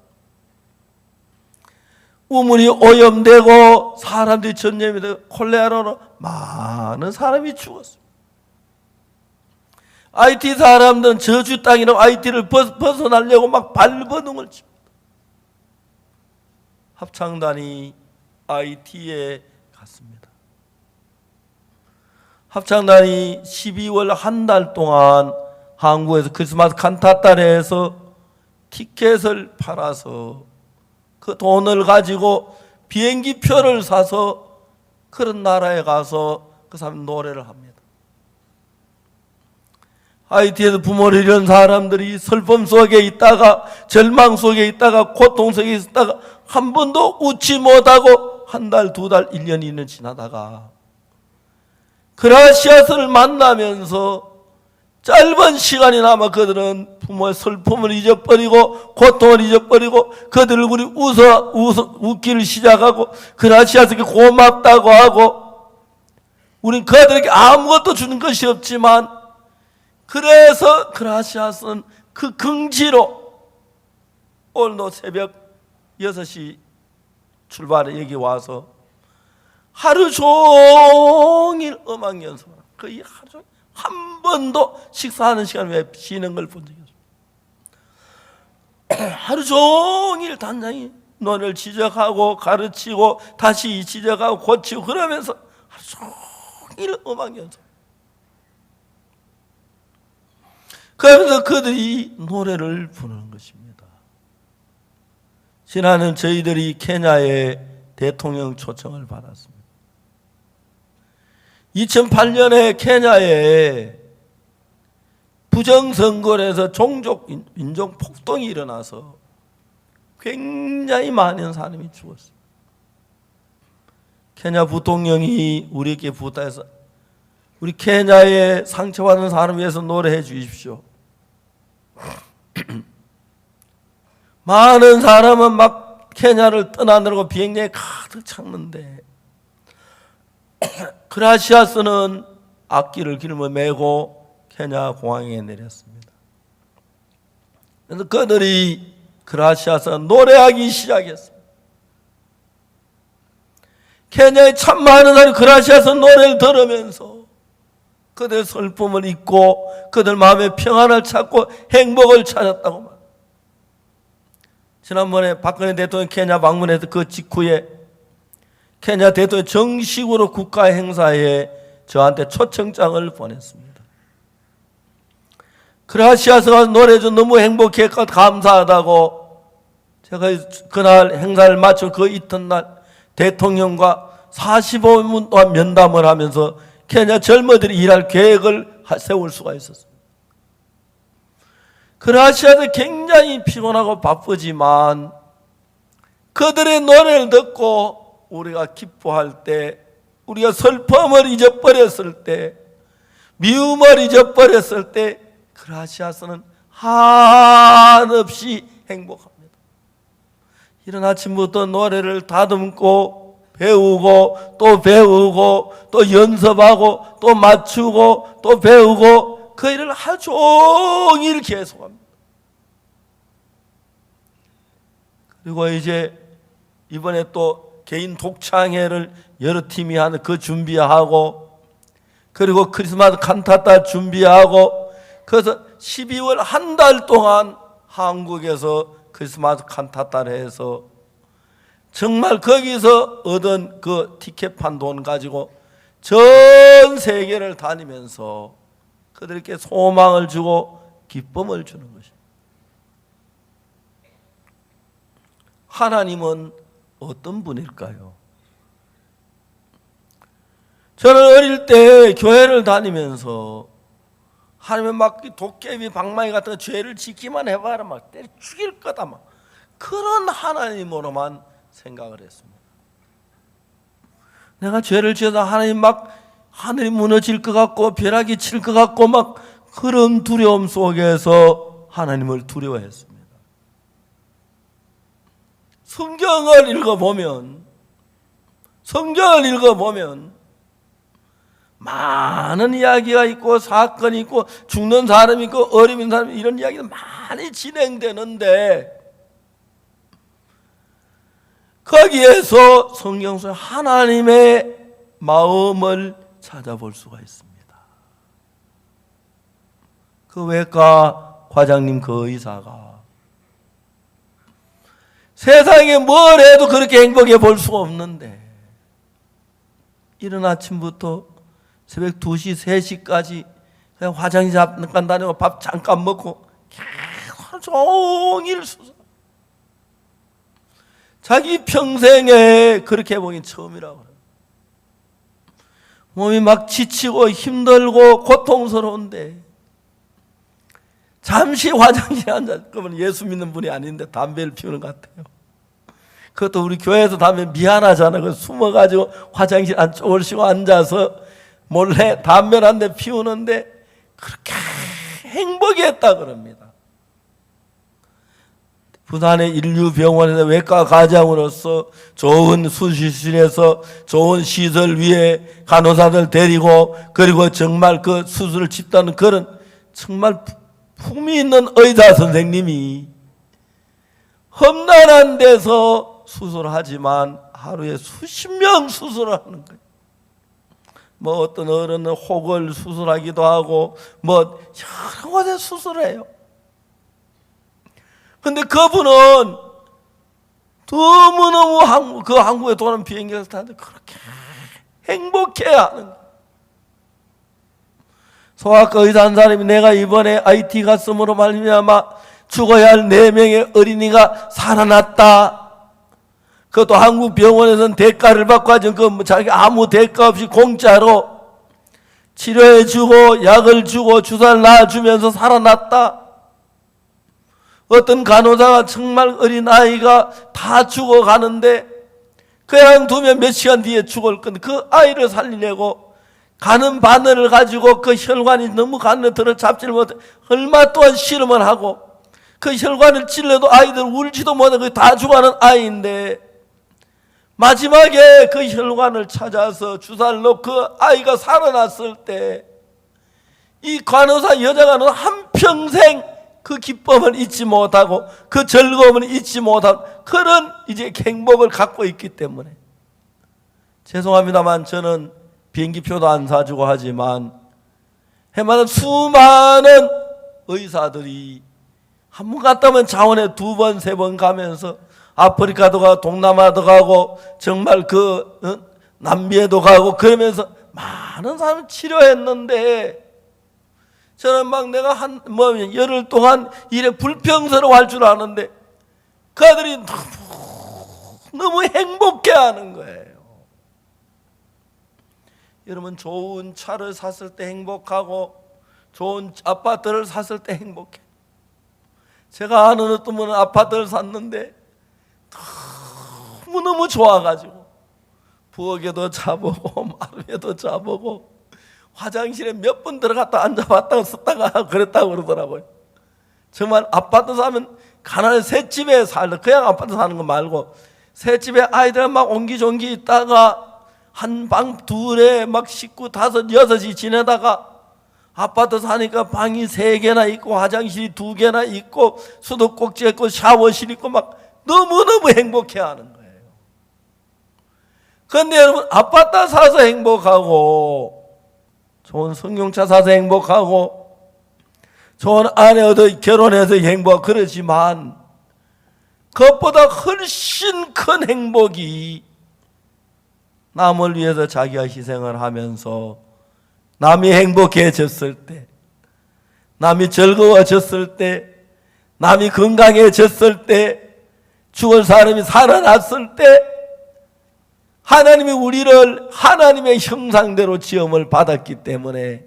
우물이 오염되고 사람들이 전염이 되고 콜레라로 많은 사람이 죽었습니다. IT 사람들은 저주 땅이라고 IT를 벗어나려고 막 발버둥을 칩니다. 합창단이 IT에 갔습니다. 합창단이 12월 한 달 동안 한국에서 크리스마스 칸타타를 해서 티켓을 팔아서 그 돈을 가지고 비행기 표를 사서 그런 나라에 가서 그 사람 노래를 합니다. 하이티에서 부모를 잃은 사람들이 슬픔 속에 있다가 절망 속에 있다가 고통 속에 있다가 한 번도 웃지 못하고 한 달, 두 달, 1년, 2년 지나다가 그라시아스를 만나면서 짧은 시간이나마 그들은 부모의 슬픔을 잊어버리고 고통을 잊어버리고 그들 얼굴이 웃기를 시작하고 그라시아스에게 고맙다고 하고 우린 그들에게 아무것도 주는 것이 없지만 그래서 그라시아스는 그 긍지로 오늘도 새벽 6시 출발해 여기 와서 하루 종일 음악 연습을 거의 하루 종일 한 번도 식사하는 시간 외에 쉬는 걸 본 적이 없어요. 하루 종일 단장이 노래를 지적하고 가르치고 다시 지적하고 고치고 그러면서 하루 종일 음악 연습. 그러면서 그들이 노래를 부르는 것입니다. 지난해 저희들이 케냐에 대통령 초청을 받았습니다. 2008년에 케냐에 부정선거에서 종족 인종 폭동이 일어나서 굉장히 많은 사람이 죽었어요. 케냐 부통령이 우리에게 부탁해서 우리 케냐에 상처받은 사람 위해서 노래해 주십시오. 많은 사람은 막 케냐를 떠나느라고 비행기에 가득 찼는데 그라시아스는 악기를 길며 메고 케냐 공항에 내렸습니다. 그래서 그들이 그라시아스가 노래하기 시작했습니다. 케냐에 참 많은 사람이 그라시아스 노래를 들으면서 그들의 슬픔을 잊고 그들 마음의 평안을 찾고 행복을 찾았다고 말합니다. 지난번에 박근혜 대통령 케냐 방문해서 그 직후에 케냐 대통령이 정식으로 국가 행사에 저한테 초청장을 보냈습니다. 그라시아스가 노래해서 너무 행복했고 감사하다고 제가 그날 행사를 마치고 그 이튿날 대통령과 45분 동안 면담을 하면서 케냐 젊은이들이 일할 계획을 세울 수가 있었습니다. 그라시아스 굉장히 피곤하고 바쁘지만 그들의 노래를 듣고 우리가 기뻐할 때, 우리가 슬픔을 잊어버렸을 때, 미움을 잊어버렸을 때 그라시아스는 한없이 행복합니다. 이른 아침부터 노래를 다듬고 배우고 또 배우고 또 연습하고 또 맞추고 또 배우고 그 일을 하루 종일 계속합니다. 그리고 이제 이번에 또 개인 독창회를 여러 팀이 하는 그 준비하고 그리고 크리스마스 칸타타 준비하고 그래서 12월 한 달 동안 한국에서 크리스마스 칸타타를 해서 정말 거기서 얻은 그 티켓 판 돈 가지고 전 세계를 다니면서 그들에게 소망을 주고 기쁨을 주는 것입니다. 하나님은 어떤 분일까요? 저는 어릴 때 교회를 다니면서 하나님의 막 도깨비 방망이 같은 죄를 짓기만 해봐라 막 때려 죽일 거다 막 그런 하나님으로만 생각을 했습니다. 내가 죄를 지어서 하나님 막 하늘이 무너질 것 같고 벼락이 칠 것 같고 막 그런 두려움 속에서 하나님을 두려워했습니다. 성경을 읽어보면 많은 이야기가 있고 사건이 있고 죽는 사람이 있고 어림인 사람이 이런 이야기가 많이 진행되는데 거기에서 성경 속에 하나님의 마음을 찾아볼 수가 있습니다. 그 외과 과장님 그 의사가 세상에 뭘 해도 그렇게 행복해 볼 수가 없는데 이른 아침부터 새벽 2시, 3시까지 그냥 화장실 잠깐 다니고 밥 잠깐 먹고 계속 종일 수술. 자기 평생에 그렇게 해보긴 처음이라고 그래요. 몸이 막 지치고 힘들고 고통스러운데 잠시 화장실에 앉아, 그러면 예수 믿는 분이 아닌데 담배를 피우는 것 같아요. 그것도 우리 교회에서 담배 미안하잖아. 그 숨어가지고 화장실 안쪽을 쉬고 앉아서 몰래 담배를 한 대 피우는데 그렇게 행복했다 그럽니다. 부산의 인류병원에서 외과 과장으로서 좋은 수술실에서 좋은 시설 위에 간호사들 데리고, 그리고 정말 그 수술을 집다는 그런 정말 품위 있는 의사 선생님이 험난한 데서 수술하지만 하루에 수십 명 수술을 하는 거예요. 뭐 어떤 어른은 혹을 수술하기도 하고 뭐 여러 가지 수술해요. 근데 그분은 너무너무 그 한국에 도는 비행기를 타는데 그렇게 행복해야 하는 거예요. 소아과 의사 한 사람이 내가 이번에 IT 갔음으로 말미암아 죽어야 할 4명의 어린이가 살아났다. 그것도 한국 병원에서는 대가를 받고 하죠. 그 자기 아무 대가 없이 공짜로 치료해주고 약을 주고 주사를 놔주면서 살아났다. 어떤 간호사가 정말 어린 아이가 다 죽어가는데 그냥 두면 몇 시간 뒤에 죽을 건데 그 아이를 살리려고 가는 바늘을 가지고 그 혈관이 너무 가늘어 잡지를 못해 얼마 동안 실험을 하고 그 혈관을 찔러도 아이들 울지도 못하고 다 죽어가는 아이인데 마지막에 그 혈관을 찾아서 주사를 넣고 그 아이가 살아났을 때 이 간호사 여자가 한평생 그 기쁨을 잊지 못하고 그 즐거움을 잊지 못하고 그런 이제 행복을 갖고 있기 때문에, 죄송합니다만 저는 비행기표도 안 사주고 하지만 해마다 수많은 의사들이 한 번 갔다 오면 자원에 2번, 3번 가면서 아프리카도 가고 동남아도 가고 정말 남미에도 가고 그러면서 많은 사람을 치료했는데 저는 막 내가 열흘 동안 일에 불평스러워할 줄 아는데 그 아들이 너무 행복해하는 거예요. 여러분, 좋은 차를 샀을 때 행복하고 좋은 아파트를 샀을 때 행복해. 제가 아는 어떤 분은 아파트를 샀는데 너무너무 좋아가지고 부엌에도 자보고 마루에도 자보고 화장실에 몇 번 들어갔다 앉아봤다가 썼다가 그랬다고 그러더라고요. 정말 아파트 사면 가난한 셋집에 살다, 그냥 아파트 사는 거 말고 셋집에 아이들 막 옹기종기 있다가 한 방 둘에 막 식구 5, 6이 지내다가 아파트 사니까 방이 3개나 있고 화장실이 2개나 있고 수도꼭지 있고 샤워실 있고 막 너무너무 행복해하는 거예요. 그런데 여러분, 아파트 사서 행복하고 좋은 승용차 사서 행복하고 좋은 아내 얻어 결혼해서 행복하고 그러지만 그것보다 훨씬 큰 행복이 남을 위해서 자기가 희생을 하면서 남이 행복해졌을 때, 남이 즐거워졌을 때, 남이 건강해졌을 때, 죽은 사람이 살아났을 때 하나님이 우리를 하나님의 형상대로 지음을 받았기 때문에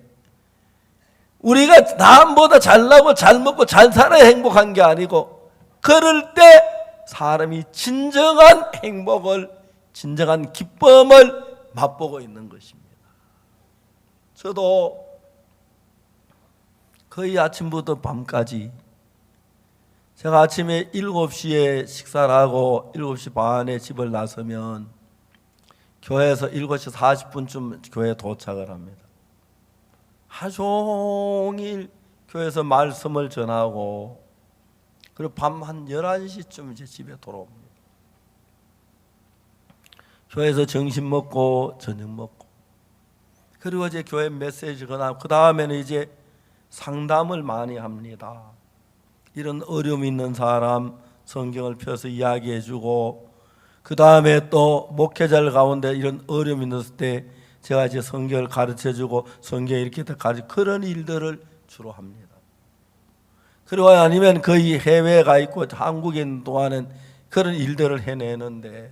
우리가 남보다 잘나고 잘 먹고 잘 살아야 행복한 게 아니고 그럴 때 사람이 진정한 행복을, 진정한 기쁨을 맛보고 있는 것입니다. 저도 거의 아침부터 밤까지, 제가 아침에 7시에 식사를 하고 7시 반에 집을 나서면 교회에서 7시 40분쯤 교회에 도착을 합니다. 하루 종일 교회에서 말씀을 전하고 그리고 밤 한 11시쯤 이제 집에 돌아옵니다. 교회에서 점심 먹고 저녁 먹고 그리고 이제 교회 메시지 전하고 그 다음에는 이제 상담을 많이 합니다. 이런 어려움 있는 사람 성경을 펴서 이야기해주고 그 다음에 또 목회자들 가운데 이런 어려움 있는 때 제가 이제 성경을 가르쳐주고 성경 이렇게 가르쳐 그런 일들을 주로 합니다. 그리고 아니면 거의 해외에 가 있고 한국에 있는 동안은 그런 일들을 해내는데,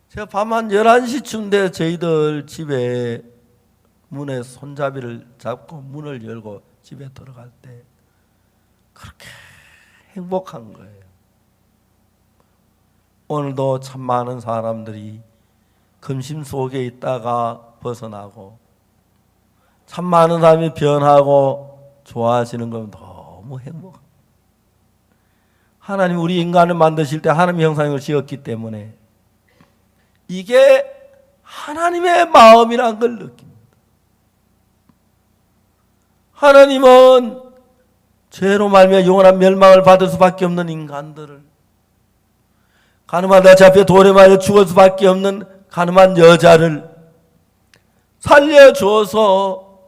제가 밤 한 11시쯤 돼 저희들 집에 문에 손잡이를 잡고 문을 열고 집에 들어갈 때 그렇게 행복한 거예요. 오늘도 참 많은 사람들이 금심 속에 있다가 벗어나고, 참 많은 사람이 변하고 좋아지는 건 너무 행복합니다. 하나님 우리 인간을 만드실 때 하나님의 형상을 지었기 때문에 이게 하나님의 마음이란 걸 느낍니다. 하나님은 죄로 말미암아 영원한 멸망을 받을 수밖에 없는 인간들을, 가늠하다 잡혀 돌에 맞아 죽을 수밖에 없는 가늠한 여자를 살려줘서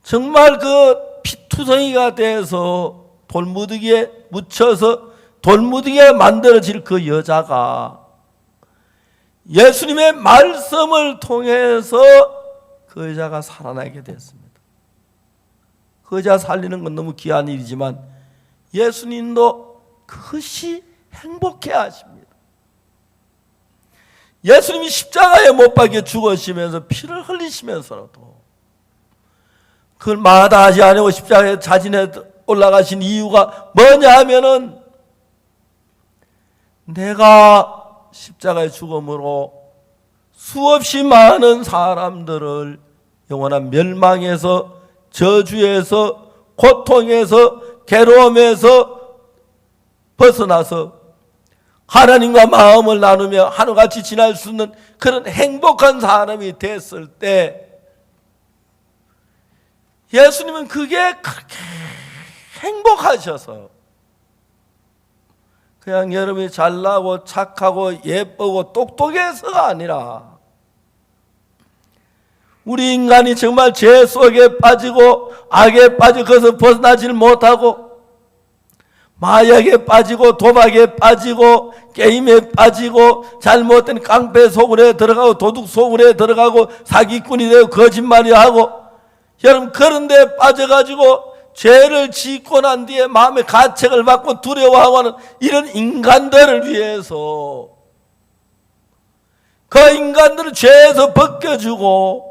정말 그 피투성이가 돼서 돌무더기에 묻혀서 돌무더기에 만들어질 그 여자가 예수님의 말씀을 통해서 그 여자가 살아나게 됐습니다. 그 여자 살리는 건 너무 귀한 일이지만 예수님도 그것이 행복해 하십니다. 예수님이 십자가에 못 박혀 죽으시면서 피를 흘리시면서도 그걸 마다하지 않고 십자가에 자진해 올라가신 이유가 뭐냐 하면은, 내가 십자가의 죽음으로 수없이 많은 사람들을 영원한 멸망에서, 저주에서, 고통에서, 괴로움에서 벗어나서 하나님과 마음을 나누며 하루같이 지날 수 있는 그런 행복한 사람이 됐을 때, 예수님은 그게 그렇게 행복하셔서 그냥 여러분이 잘나고 착하고 예쁘고 똑똑해서가 아니라, 우리 인간이 정말 죄 속에 빠지고 악에 빠져 거기서 벗어나질 못하고 마약에 빠지고 도박에 빠지고 게임에 빠지고 잘못된 깡패 속으로 들어가고 도둑 속으로 들어가고 사기꾼이 되고 거짓말이 하고, 여러분 그런 데 빠져가지고 죄를 짓고 난 뒤에 마음의 가책을 받고 두려워하고 하는 이런 인간들을 위해서, 그 인간들을 죄에서 벗겨주고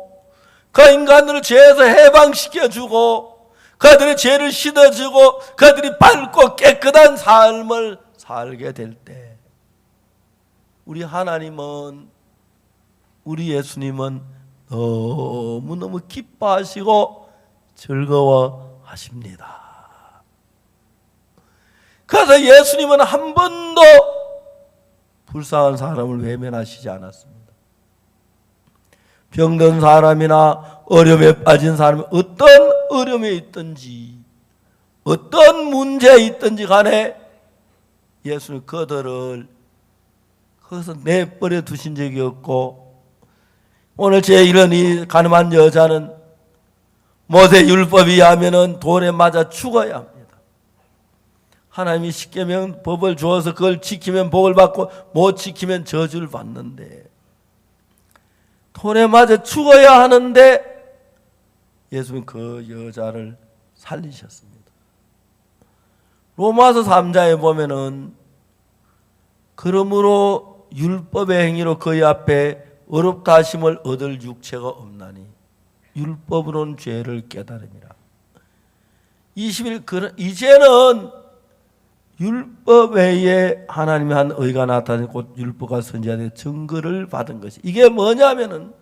그 인간들을 죄에서 해방시켜주고 그들의 죄를 씻어주고 그들이 밝고 깨끗한 삶을 살게 될 때, 우리 하나님은, 우리 예수님은 너무너무 기뻐하시고 즐거워하십니다. 그래서 예수님은 한 번도 불쌍한 사람을 외면하시지 않았습니다. 병든 사람이나 어려움에 빠진 사람이 어떤 어려움에 있든지 어떤 문제에 있든지 간에 예수는 그들을 거기서 내버려 두신 적이 없고, 오늘 제 이런 이 가늠한 여자는 모세 율법에 의하면 돌에 맞아 죽어야 합니다. 하나님이 십계명 법을 주어서 그걸 지키면 복을 받고 못 지키면 저주를 받는데, 돌에 맞아 죽어야 하는데 예수님은 그 여자를 살리셨습니다. 로마서 3장에 보면은, 그러므로 율법의 행위로 그의 앞에 어렵다 하심을 얻을 육체가 없나니 율법으로는 죄를 깨달음이라. 21, 이제는 율법 외에 하나님의 한 의가 나타나는 곧 율법과 선지자들의 증거를 받은 것이, 이게 뭐냐면은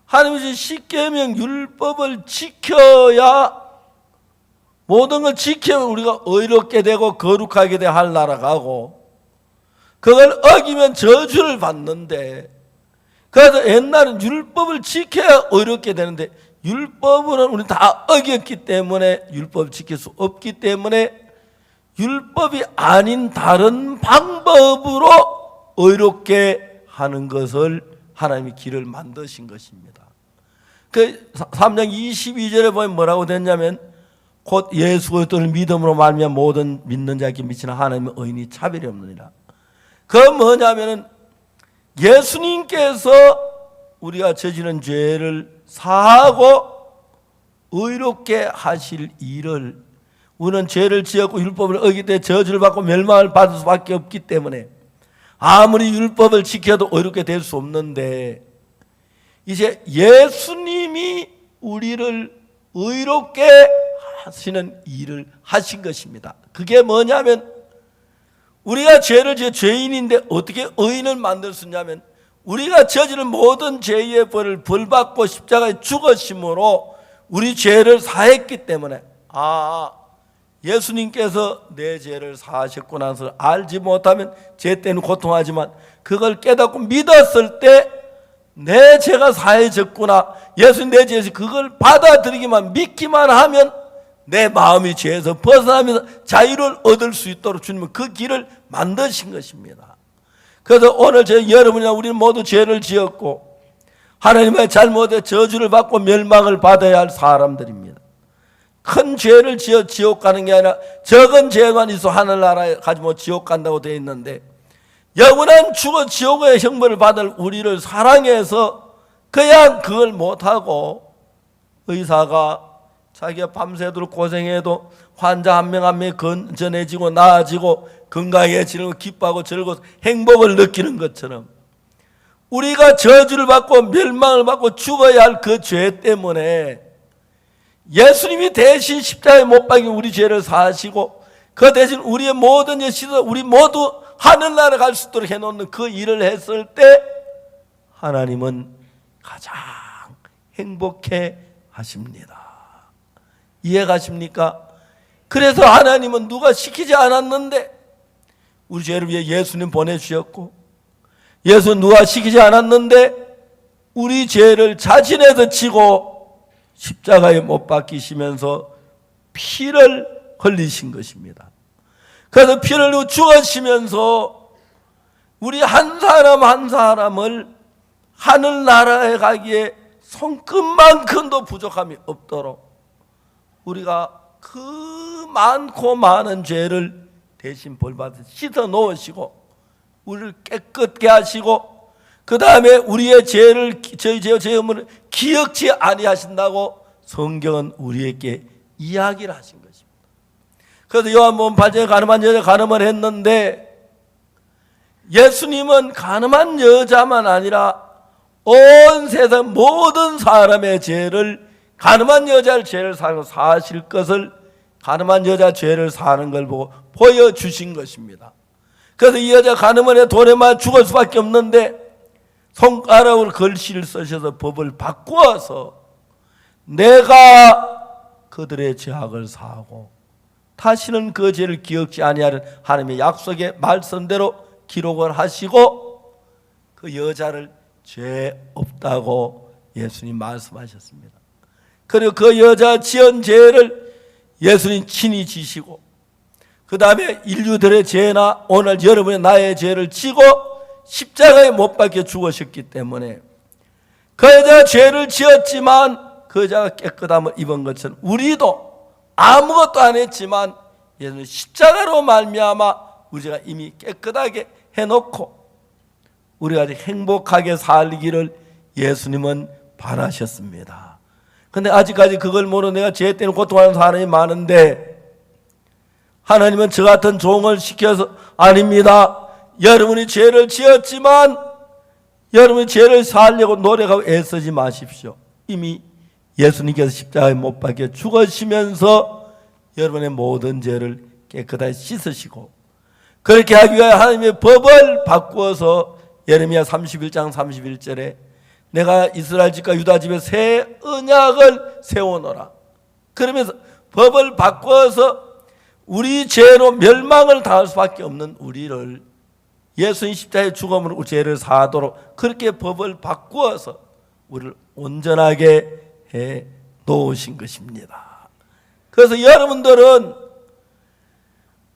하나님의 십계명 율법을 지켜야, 모든 걸 지키면 우리가 의롭게 되고 거룩하게 돼 할 나라가고, 그걸 어기면 저주를 받는데, 그래서 옛날은 율법을 지켜야 의롭게 되는데 율법은 우리 다 어겼기 때문에 율법을 지킬 수 없기 때문에 율법이 아닌 다른 방법으로 의롭게 하는 것을 하나님이 길을 만드신 것입니다. 그 3장 22절에 보면 뭐라고 됐냐면, 곧 예수 그리스도를 믿음으로 말미암아 모든 믿는 자에게 미치는 하나님의 의인이 차별이 없느니라. 그 뭐냐면은 예수님께서 우리가 저지른 죄를 사하고 의롭게 하실 일을, 우리는 죄를 지었고 율법을 어기기 때문에 저주를 받고 멸망을 받을 수밖에 없기 때문에 아무리 율법을 지켜도 의롭게 될 수 없는데, 이제 예수님이 우리를 의롭게 하시는 일을 하신 것입니다. 그게 뭐냐면, 우리가 죄를 지어 죄인인데 어떻게 의인을 만들 수 있냐면, 우리가 저지른 모든 죄의 벌을 벌받고 십자가에 죽으심으로 우리 죄를 사했기 때문에, 예수님께서 내 죄를 사하셨고 나서 알지 못하면 죄 때문에 고통하지만, 그걸 깨닫고 믿었을 때 내 죄가 사해졌구나, 예수님 내 죄에서 그걸 받아들이기만 믿기만 하면 내 마음이 죄에서 벗어나면서 자유를 얻을 수 있도록 주님은 그 길을 만드신 것입니다. 그래서 오늘 여러분이나 우리는 모두 죄를 지었고 하나님의 잘못에 저주를 받고 멸망을 받아야 할 사람들입니다. 큰 죄를 지어 지옥 가는 게 아니라 적은 죄만 있어 하늘나라에 가지 못 지옥 간다고 되어 있는데, 영원한 죽어 지옥의 형벌을 받을 우리를 사랑해서 그냥 그걸 못하고, 의사가 자기가 밤새도록 고생해도 환자 한 명 한 명이 건전해지고 나아지고 건강해지는 거 기뻐하고 즐거워서 행복을 느끼는 것처럼, 우리가 저주를 받고 멸망을 받고 죽어야 할 그 죄 때문에 예수님이 대신 십자가에 못 박혀 우리 죄를 사하시고, 그 대신 우리의 모든 죄 씻어 우리 모두 하늘나라 갈 수 있도록 해놓는 그 일을 했을 때 하나님은 가장 행복해 하십니다. 이해가십니까? 그래서 하나님은 누가 시키지 않았는데 우리 죄를 위해 예수님 보내주셨고, 예수는 누가 시키지 않았는데 우리 죄를 자신에서 지고 십자가에 못 박히시면서 피를 흘리신 것입니다. 그래서 피를 흘리고 죽으시면서 우리 한 사람 한 사람을 하늘나라에 가기에 손끝만큼도 부족함이 없도록 우리가 그 많고 많은 죄를 대신 벌받아 씻어 놓으시고 우리를 깨끗게 하시고, 그 다음에 우리의 죄를, 저희 죄와 저희 의무를 기억지 아니하신다고 성경은 우리에게 이야기를 하신 것입니다. 그래서 요한복음 8장에 가늠한 여자 간음을 했는데, 예수님은 가늠한 여자만 아니라 온 세상 모든 사람의 죄를, 가늠한 여자의 죄를 사실 것을, 가늠한 여자 죄를 사는 걸 보고 보여주신 것입니다. 그래서 이 여자 가늠을 해 돌에 맞아 죽을 수밖에 없는데 손가락으로 글씨를 쓰셔서 법을 바꾸어서 내가 그들의 죄악을 사하고 다시는 그 죄를 기억지 아니하는 하나님의 약속의 말씀대로 기록을 하시고, 그 여자를 죄 없다고 예수님 말씀하셨습니다. 그리고 그 여자 지은 죄를 예수님 친히 지시고, 그 다음에 인류들의 죄나 오늘 여러분의 나의 죄를 지고 십자가에 못 박혀 죽으셨기 때문에, 그 여자가 죄를 지었지만 그 여자가 깨끗함을 입은 것처럼 우리도 아무것도 안 했지만 예수님 십자가로 말미암아 우리가 이미 깨끗하게 해놓고 우리가 행복하게 살기를 예수님은 바라셨습니다. 그런데 아직까지 그걸 모르고 내가 죄 때문에 고통하는 사람이 많은데, 하나님은 저 같은 종을 시켜서 아닙니다. 여러분이 죄를 지었지만 여러분이 죄를 살려고 노력하고 애쓰지 마십시오. 이미 예수님께서 십자가에 못 박혀 죽으시면서 여러분의 모든 죄를 깨끗하게 씻으시고, 그렇게 하기 위하여 하나님의 법을 바꾸어서 예레미야 31장 31절에 내가 이스라엘 집과 유다 집에 새 언약을 세워놓으라, 그러면서 법을 바꾸어서 우리 죄로 멸망을 당할 수밖에 없는 우리를 예수님 십자가의 죽음으로 죄를 사하도록 그렇게 법을 바꾸어서 우리를 온전하게 해 놓으신 것입니다. 그래서 여러분들은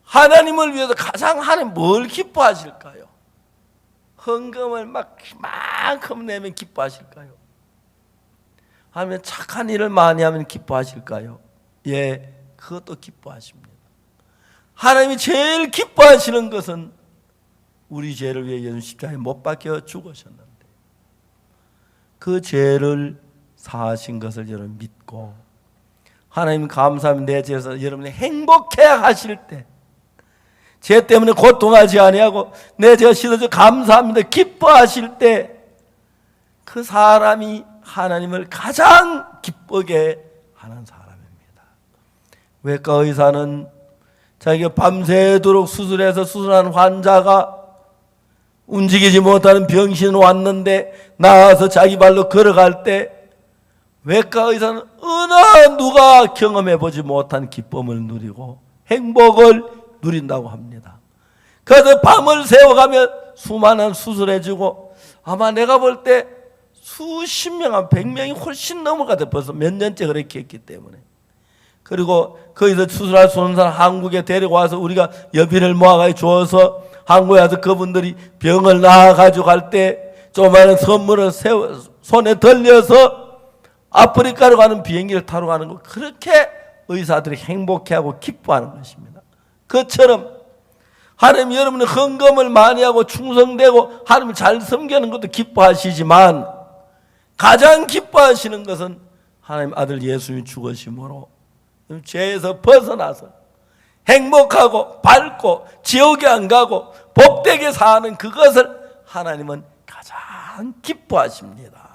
하나님을 위해서 가장 하나님 뭘 기뻐하실까요? 헌금을 막 이만큼 내면 기뻐하실까요? 아니면 착한 일을 많이 하면 기뻐하실까요? 예, 그것도 기뻐하십니다. 하나님이 제일 기뻐하시는 것은 우리 죄를 위해 예수 십자가에 못 박혀 죽으셨는데 그 죄를 사하신 것을 여러분 믿고 하나님 감사합니다. 내 죄에서 여러분이 행복해 하실 때, 죄 때문에 고통하지 아니하고 내 죄가 씻어져 감사합니다 기뻐하실 때, 그 사람이 하나님을 가장 기쁘게 하는 사람입니다. 외과 의사는 자기가 밤새도록 수술해서 수술한 환자가 움직이지 못하는 병신 왔는데 나와서 자기 발로 걸어갈 때 외과 의사는 어느 누가 경험해보지 못한 기쁨을 누리고 행복을 누린다고 합니다. 그래서 밤을 새워가며 수많은 수술해주고, 아마 내가 볼 때 수십 명, 한 100명이 훨씬 넘을 것 같아요. 벌써 몇 년째 그렇게 했기 때문에. 그리고 거기서 수술할 수 없는 사람 한국에 데리고 와서 우리가 여비를 모아가 주어서 한국에 와서 그분들이 병을 나아가지고 갈 때 조그마한 선물을 손에 들려서 아프리카로 가는 비행기를 타러 가는 거, 그렇게 의사들이 행복해하고 기뻐하는 것입니다. 그처럼 하나님 여러분의 헌금을 많이 하고 충성되고 하나님을 잘 섬기는 것도 기뻐하시지만 가장 기뻐하시는 것은 하나님 아들 예수님이 죽으심으로 죄에서 벗어나서 행복하고 밝고 지옥에 안 가고 복되게 사는 그것을 하나님은 가장 기뻐하십니다.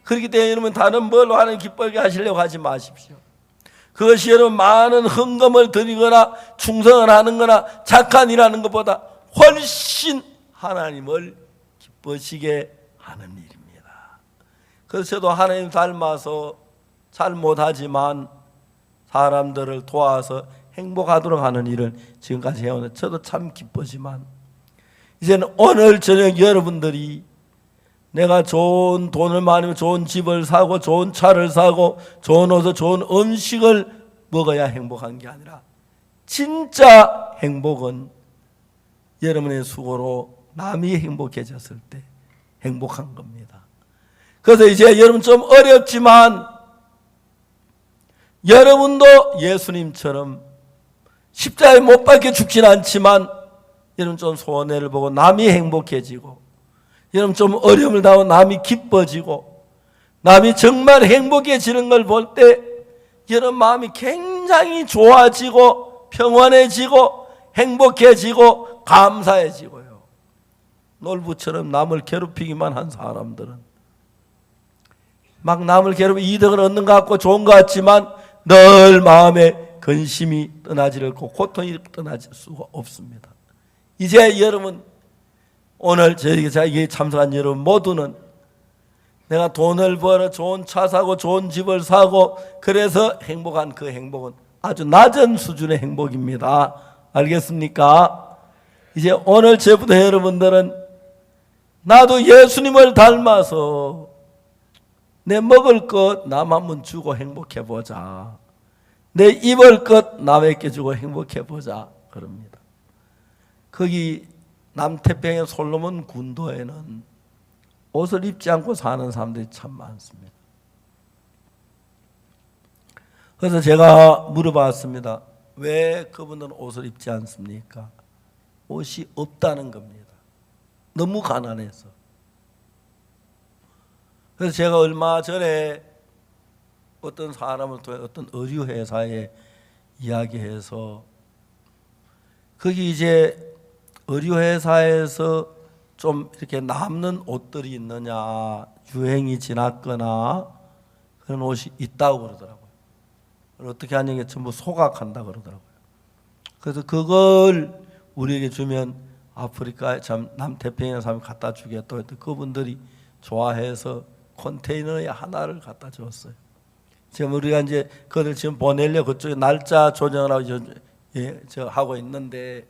그렇기 때문에 여러분 다른 뭘로 하나님 기쁘게 하시려고 하지 마십시오. 그것이 여러분 많은 헌금을 드리거나 충성을 하는 거나 착한 일하는 것보다 훨씬 하나님을 기쁘시게 하는 일입니다. 그래서 저도 하나님 닮아서 잘 못하지만 사람들을 도와서 행복하도록 하는 일을 지금까지 해오는 저도 참 기쁘지만, 이제는 오늘 저녁 여러분들이 내가 좋은 돈을 많이 좋은 집을 사고 좋은 차를 사고 좋은 옷을 좋은 음식을 먹어야 행복한 게 아니라 진짜 행복은 여러분의 수고로 남이 행복해졌을 때 행복한 겁니다. 그래서 이제 여러분 좀 어렵지만 여러분도 예수님처럼 십자가에 못 박혀 죽진 않지만 여러분 좀 손해를 보고 남이 행복해지고, 여러분 좀 어려움을 당하고 남이 기뻐지고 남이 정말 행복해지는 걸 볼 때 여러분 마음이 굉장히 좋아지고 평안해지고 행복해지고 감사해지고요. 놀부처럼 남을 괴롭히기만 한 사람들은 막 남을 괴롭혀 이득을 얻는 것 같고 좋은 것 같지만 늘 마음에 근심이 떠나지 않고 고통이 떠나질 수가 없습니다. 이제 여러분 오늘 저에게 참석한 여러분 모두는 내가 돈을 벌어 좋은 차 사고 좋은 집을 사고 그래서 행복한 그 행복은 아주 낮은 수준의 행복입니다. 알겠습니까? 이제 오늘 저부터 여러분들은 나도 예수님을 닮아서 내 먹을 것 남 한번 주고 행복해보자, 내 입을 것 남에게 주고 행복해보자 그럽니다. 거기 남태평의 솔로몬 군도에는 옷을 입지 않고 사는 사람들이 참 많습니다. 그래서 제가 물어봤습니다. 왜 그분들은 옷을 입지 않습니까? 옷이 없다는 겁니다. 너무 가난해서. 그래서 제가 얼마 전에 어떤 사람을 통해 어떤 의류회사에 이야기해서 거기 이제 의류회사에서 좀 이렇게 남는 옷들이 있느냐, 유행이 지났거나 그런 옷이 있다고 그러더라고요. 어떻게 하냐면 전부 소각한다 그러더라고요. 그래서 그걸 우리에게 주면 아프리카에 참 남태평양 사람이 갖다 주겠다고 했더니 그분들이 좋아해서 컨테이너에 하나를 갖다 줬어요. 지금 우리가 이제 그걸 지금 보내려고 그쪽에 날짜 조정을 하고 있는데,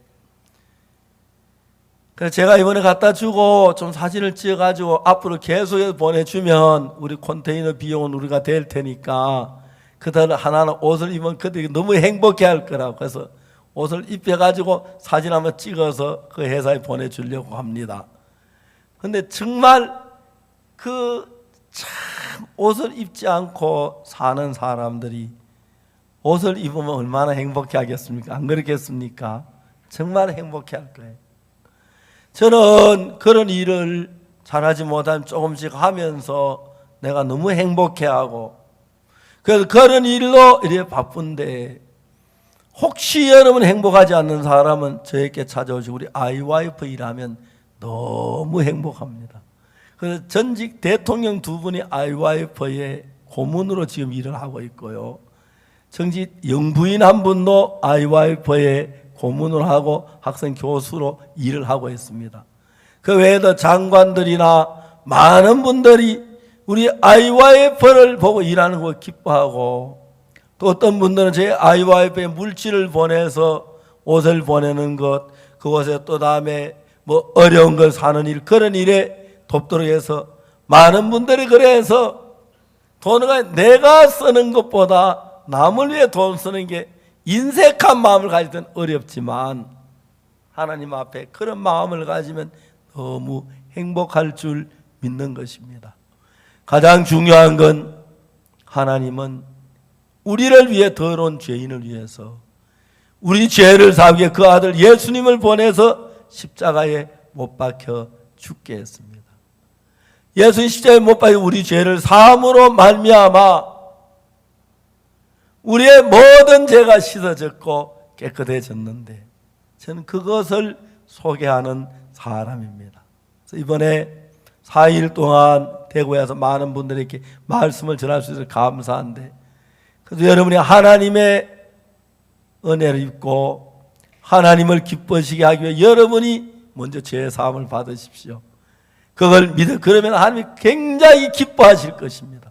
그래서 제가 이번에 갖다 주고 좀 사진을 찍어가지고 앞으로 계속해서 보내주면 우리 컨테이너 비용은 우리가 될 테니까 그들 하나는 옷을 입으면 그들이 너무 행복해할 거라고, 그래서 옷을 입혀가지고 사진 한번 찍어서 그 회사에 보내주려고 합니다. 근데 정말 참 옷을 입지 않고 사는 사람들이 옷을 입으면 얼마나 행복해 하겠습니까? 안 그렇겠습니까? 정말 행복해 할 거예요. 저는 그런 일을 잘하지 못하면 조금씩 하면서 내가 너무 행복해하고, 그래서 그런 일로 이렇게 바쁜데 혹시 여러분 행복하지 않는 사람은 저에게 찾아오시고 우리 아이와이프 일하면 너무 행복합니다. 그래서 전직 대통령 두 분이 아이와이프의 고문으로 지금 일을 하고 있고요. 전직 영부인 한 분도 아이와이프의 고문을 하고 학생 교수로 일을 하고 있습니다. 그 외에도 장관들이나 많은 분들이 우리 아이와이프를 보고 일하는 걸 기뻐하고 또 어떤 분들은 제 아이와이프에 물질을 보내서 옷을 보내는 것, 그곳에 또 다음에 뭐 어려운 걸 사는 일, 그런 일에 돕도록 해서 많은 분들이 그래서 돈을 내가 쓰는 것보다 남을 위해 돈 쓰는 게 인색한 마음을 가질 때는 어렵지만 하나님 앞에 그런 마음을 가지면 너무 행복할 줄 믿는 것입니다. 가장 중요한 건 하나님은 우리를 위해 더러운 죄인을 위해서 우리 죄를 사하기 위해 그 아들 예수님을 보내서 십자가에 못 박혀 죽게 했습니다. 예수님 십자가에 못 박혀 우리 죄를 사함으로 말미암아 우리의 모든 죄가 씻어졌고 깨끗해졌는데 저는 그것을 소개하는 사람입니다. 그래서 이번에 4일 동안 대구에 와서 많은 분들에게 말씀을 전할 수 있어서 감사한데 그래서 여러분이 하나님의 은혜를 입고 하나님을 기뻐하시게 하기 위해 여러분이 먼저 죄 사함을 받으십시오. 그걸 믿어 그러면 하나님이 굉장히 기뻐하실 것입니다.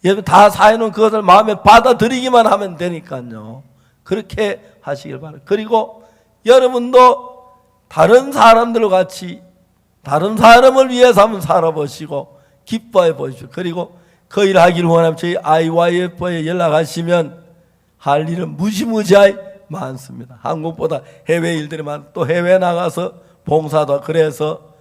여러분 다 사해놓은 그것을 마음에 받아들이기만 하면 되니까요. 그렇게 하시길 바랍니다. 그리고 여러분도 다른 사람들과 같이 다른 사람을 위해서 한번 살아보시고 기뻐해 보십시오. 그리고 그 일 하기를 원하면 저희 IYF에 연락하시면 할 일은 무지무지하게 많습니다. 한국보다 해외 일들이 많고 또 해외 나가서 봉사도 그래서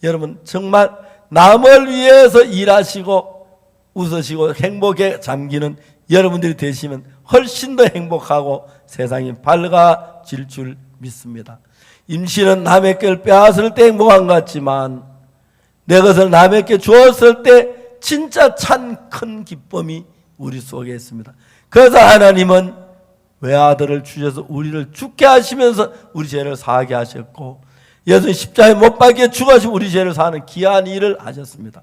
여러분 정말 남을 위해서 일하시고 웃으시고 행복에 잠기는 여러분들이 되시면 훨씬 더 행복하고 세상이 밝아질 줄 믿습니다. 임신은 남의 걸 빼앗을 때 행복한 것 같지만 내 것을 남에게 주었을 때 진짜 참 큰 기쁨이 우리 속에 있습니다. 그래서 하나님은 외아들을 주셔서 우리를 죽게 하시면서 우리 죄를 사하게 하셨고 예수님 십자가에 못 박혀 죽어서 우리 죄를 사는 귀한 일을 하셨습니다.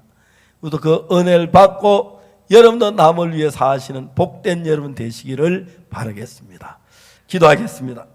우리도 그 은혜를 받고 여러분도 남을 위해 사시는 복된 여러분 되시기를 바라겠습니다. 기도하겠습니다.